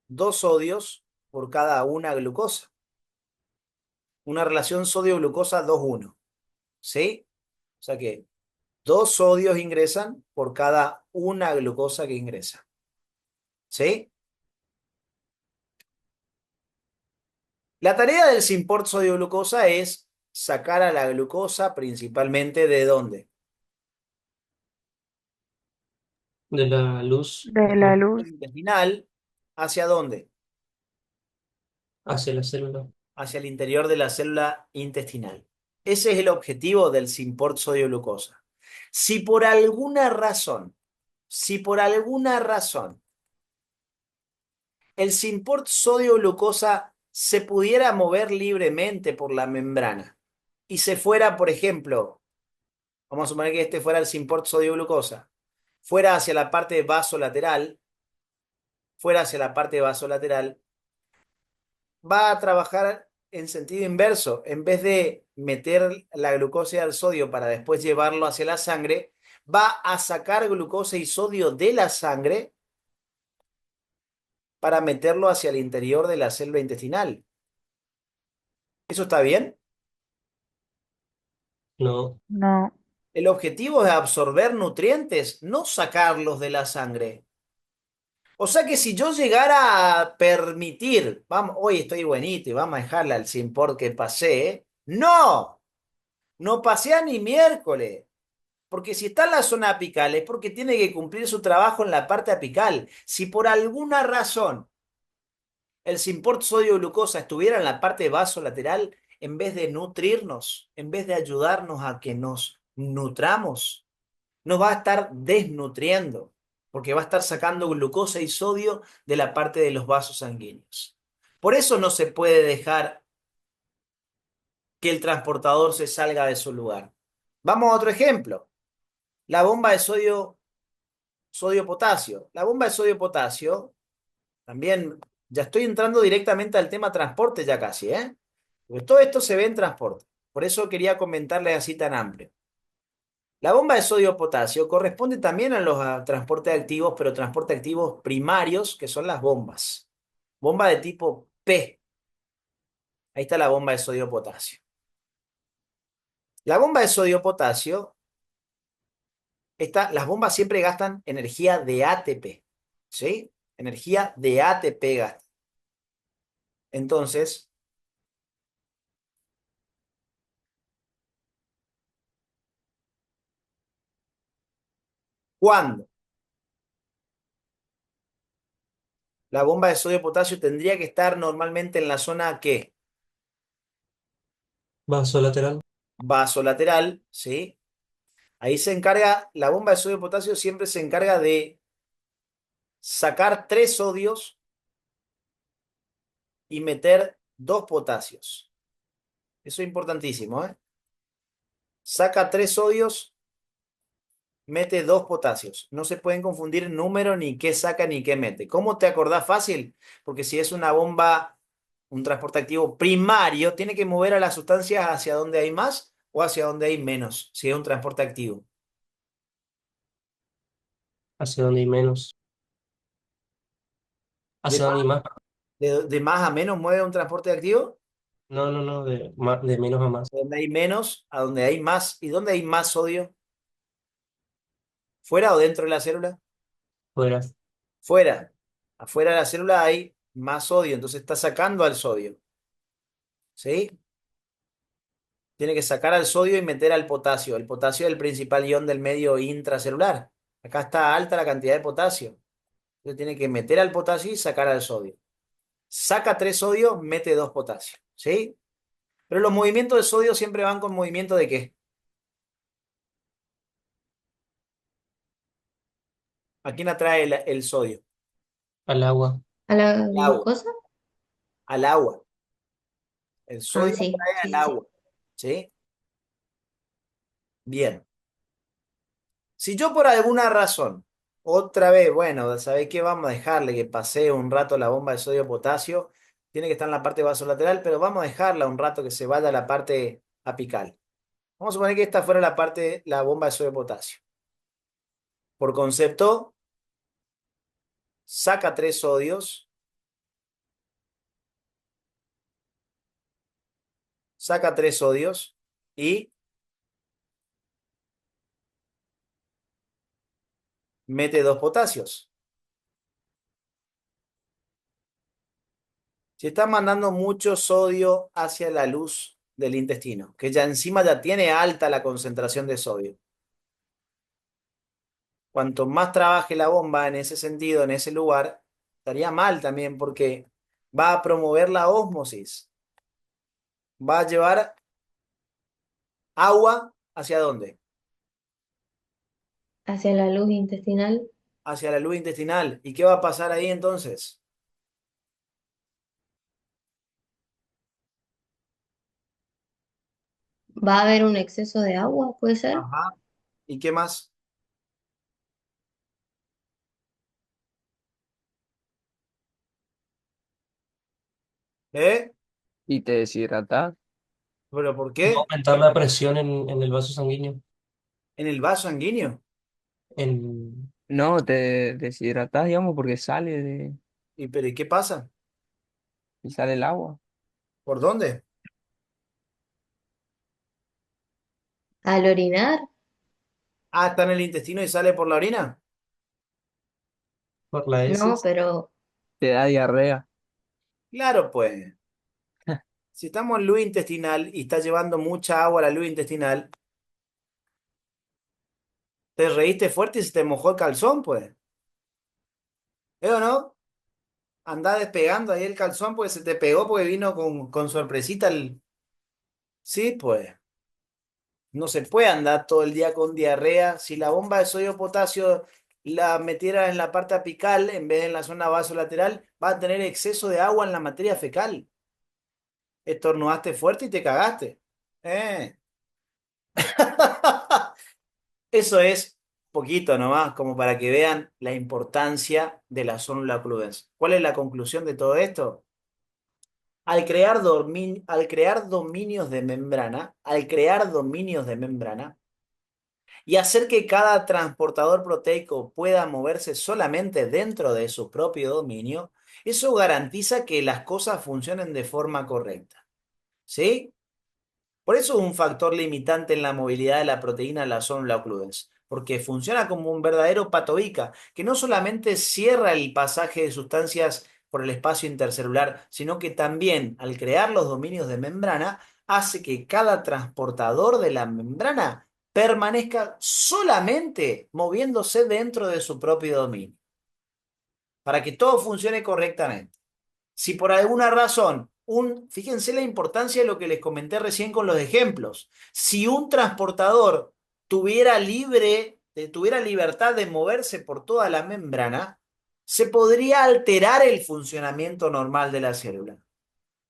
2 sodios por cada una glucosa. Una relación sodio-glucosa 2:1. ¿Sí? O sea que 2 sodios ingresan por cada una glucosa que ingresa. ¿Sí? La tarea del Symport sodio-glucosa es sacar a la glucosa principalmente ¿de dónde? De la luz De la luz. Intestinal. ¿Hacia dónde? hacia la célula. Hacia el interior de la célula intestinal. Ese es el objetivo del Symport sodio-glucosa. Si por alguna razón, el Symport sodio-glucosa se pudiera mover libremente por la membrana y se fuera, por ejemplo, vamos a suponer que este fuera el Symport sodio-glucosa, fuera hacia la parte vasolateral, va a trabajar en sentido inverso. En vez de meter la glucosa y el sodio para después llevarlo hacia la sangre, va a sacar glucosa y sodio de la sangre para meterlo hacia el interior de la célula intestinal. ¿Eso está bien? No, No. El objetivo es absorber nutrientes, no sacarlos de la sangre. O sea que si yo llegara a permitir, vamos, hoy estoy buenito y vamos a dejarle al Symport que pasé, ¡no! No pasé a ni miércoles. Porque si está en la zona apical es porque tiene que cumplir su trabajo en la parte apical. Si por alguna razón el Symport sodio-glucosa estuviera en la parte vasolateral, en vez de nutrirnos, en vez de ayudarnos a que nos nutramos, nos va a estar desnutriendo, porque va a estar sacando glucosa y sodio de la parte de los vasos sanguíneos. Por eso no se puede dejar que el transportador se salga de su lugar. Vamos a otro ejemplo. La bomba de sodio-potasio. La bomba de sodio-potasio, también, ya estoy entrando directamente al tema transporte ya casi, ¿eh? Porque todo esto se ve en transporte. Por eso quería comentarles así tan amplio. La bomba de sodio-potasio corresponde también a los transportes activos, pero transportes activos primarios, que son las bombas. Bomba de tipo P. Ahí está la bomba de sodio-potasio. La bomba de sodio-potasio, las bombas siempre gastan energía de ATP. ¿Sí? Energía de ATP gastan. Entonces, ¿cuándo? La bomba de sodio-potasio tendría que estar normalmente en la zona ¿qué? vasolateral. Vasolateral, ¿sí? Ahí se encarga, la bomba de sodio-potasio siempre se encarga de sacar 3 sodios y meter 2 potasios. Eso es importantísimo, ¿eh? Saca 3 sodios, mete 2 potasios. No se pueden confundir número ni qué saca ni qué mete. ¿Cómo te acordás fácil? Porque si es una bomba, un transporte activo primario, tiene que mover a las sustancias hacia donde hay más o hacia donde hay menos, si es un transporte activo. Hacia donde hay menos. ¿De Hacia donde hay más, más. de más a menos mueve un transporte activo? No, de menos a más. Donde hay menos a donde hay más. ¿Y dónde hay más sodio? ¿Fuera o dentro de la célula? Fuera. Fuera. Afuera de la célula hay más sodio, entonces está sacando al sodio. ¿Sí? Tiene que sacar al sodio y meter al potasio. El potasio es el principal ion del medio intracelular. Acá está alta la cantidad de potasio. Entonces tiene que meter al potasio y sacar al sodio. Saca 3 sodios, mete 2 potasios. ¿Sí? Pero los movimientos de sodio siempre van con movimiento de ¿qué? ¿A quién atrae el sodio? Al agua. ¿A la Al agua. glucosa? Al agua. El Ah, sodio sí, atrae sí, al sí, sí. agua. ¿Sí? Bien. Si yo por alguna razón, otra vez, bueno, ¿sabés qué? Vamos a dejarle que pasee un rato la bomba de sodio-potasio. Tiene que estar en la parte vasolateral, pero vamos a dejarla un rato que se vaya a la parte apical. Vamos a suponer que esta fuera la parte, la bomba de sodio-potasio. Por concepto, saca 3 sodios, saca 3 sodios y mete 2 potasios. Si está mandando mucho sodio hacia la luz del intestino, que ya encima ya tiene alta la concentración de sodio. Cuanto más trabaje la bomba en ese sentido, en ese lugar, estaría mal también porque va a promover la ósmosis. Va a llevar agua ¿hacia dónde? Hacia la luz intestinal. Hacia la luz intestinal. ¿Y qué va a pasar ahí entonces? ¿Va a haber un exceso de agua? ¿Puede ser? Ajá. ¿Y qué más? ¿Eh? Y te deshidratas. ¿Pero por Va a qué? aumentar la presión en el vaso sanguíneo. ¿En el vaso sanguíneo? En, No, te deshidratas, digamos, porque ¿Y qué pasa? y sale el agua. ¿Por dónde? Al orinar. Ah, está en el intestino y sale por la orina. por la No, heces. pero Te da diarrea. Claro, pues. Si estamos en luz intestinal y está llevando mucha agua a la luz intestinal, te reíste fuerte y se te mojó el calzón, pues. ¿Eh o no? Andá despegando ahí el calzón porque se te pegó porque vino con sorpresita el... Sí, pues. No se puede andar todo el día con diarrea. Si la bomba de sodio potasio la metiera en la parte apical en vez de en la zona vasolateral, va a tener exceso de agua en la materia fecal. Estornudaste fuerte y te cagaste. ¿Eh? Eso es poquito nomás, como para que vean la importancia de la sonula occludens. ¿Cuál es la conclusión de todo esto? Al crear dominios de membrana y hacer que cada transportador proteico pueda moverse solamente dentro de su propio dominio, eso garantiza que las cosas funcionen de forma correcta. ¿Sí? Por eso es un factor limitante en la movilidad de la proteína la son occludens, porque funciona como un verdadero patobica, que no solamente cierra el pasaje de sustancias por el espacio intercelular, sino que también al crear los dominios de membrana, hace que cada transportador de la membrana permanezca solamente moviéndose dentro de su propio dominio, para que todo funcione correctamente. Si por alguna razón, fíjense la importancia de lo que les comenté recién con los ejemplos. Si un transportador tuviera libertad de moverse por toda la membrana, se podría alterar el funcionamiento normal de la célula.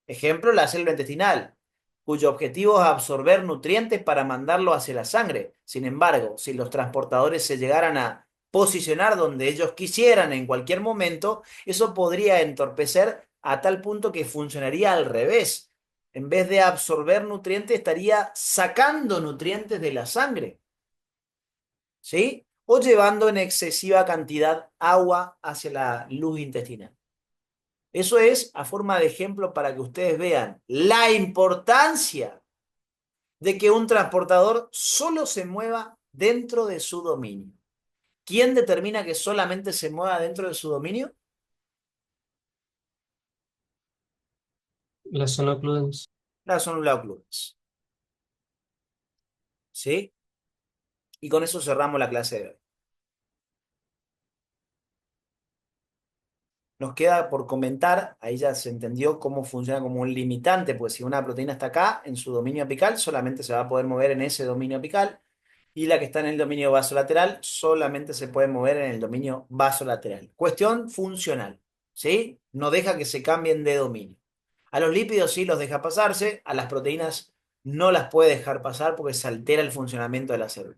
Ejemplo, la célula intestinal, cuyo objetivo es absorber nutrientes para mandarlo hacia la sangre. Sin embargo, si los transportadores se llegaran a posicionar donde ellos quisieran en cualquier momento, eso podría entorpecer a tal punto que funcionaría al revés. En vez de absorber nutrientes, estaría sacando nutrientes de la sangre, ¿sí? O llevando en excesiva cantidad agua hacia la luz intestinal. Eso es a forma de ejemplo para que ustedes vean la importancia de que un transportador solo se mueva dentro de su dominio. ¿Quién determina que solamente se mueva dentro de su dominio? La zona occludens. La sonula occludens. ¿Sí? Y con eso cerramos la clase de hoy. Nos queda por comentar, ahí ya se entendió cómo funciona como un limitante, pues si una proteína está acá, en su dominio apical, solamente se va a poder mover en ese dominio apical, y la que está en el dominio vasolateral solamente se puede mover en el dominio vasolateral. Cuestión funcional, ¿sí? No deja que se cambien de dominio. A los lípidos sí los deja pasarse, a las proteínas no las puede dejar pasar porque se altera el funcionamiento de la célula.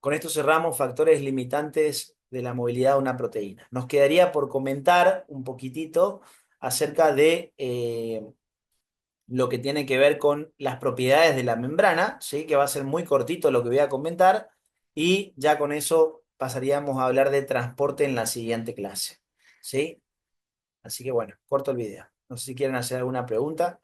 Con esto cerramos factores limitantes de la movilidad de una proteína. Nos quedaría por comentar un poquitito acerca de lo que tiene que ver con las propiedades de la membrana, ¿sí? Que va a ser muy cortito lo que voy a comentar, y ya con eso pasaríamos a hablar de transporte en la siguiente clase, ¿sí? Así que bueno, corto el video. No sé si quieren hacer alguna pregunta.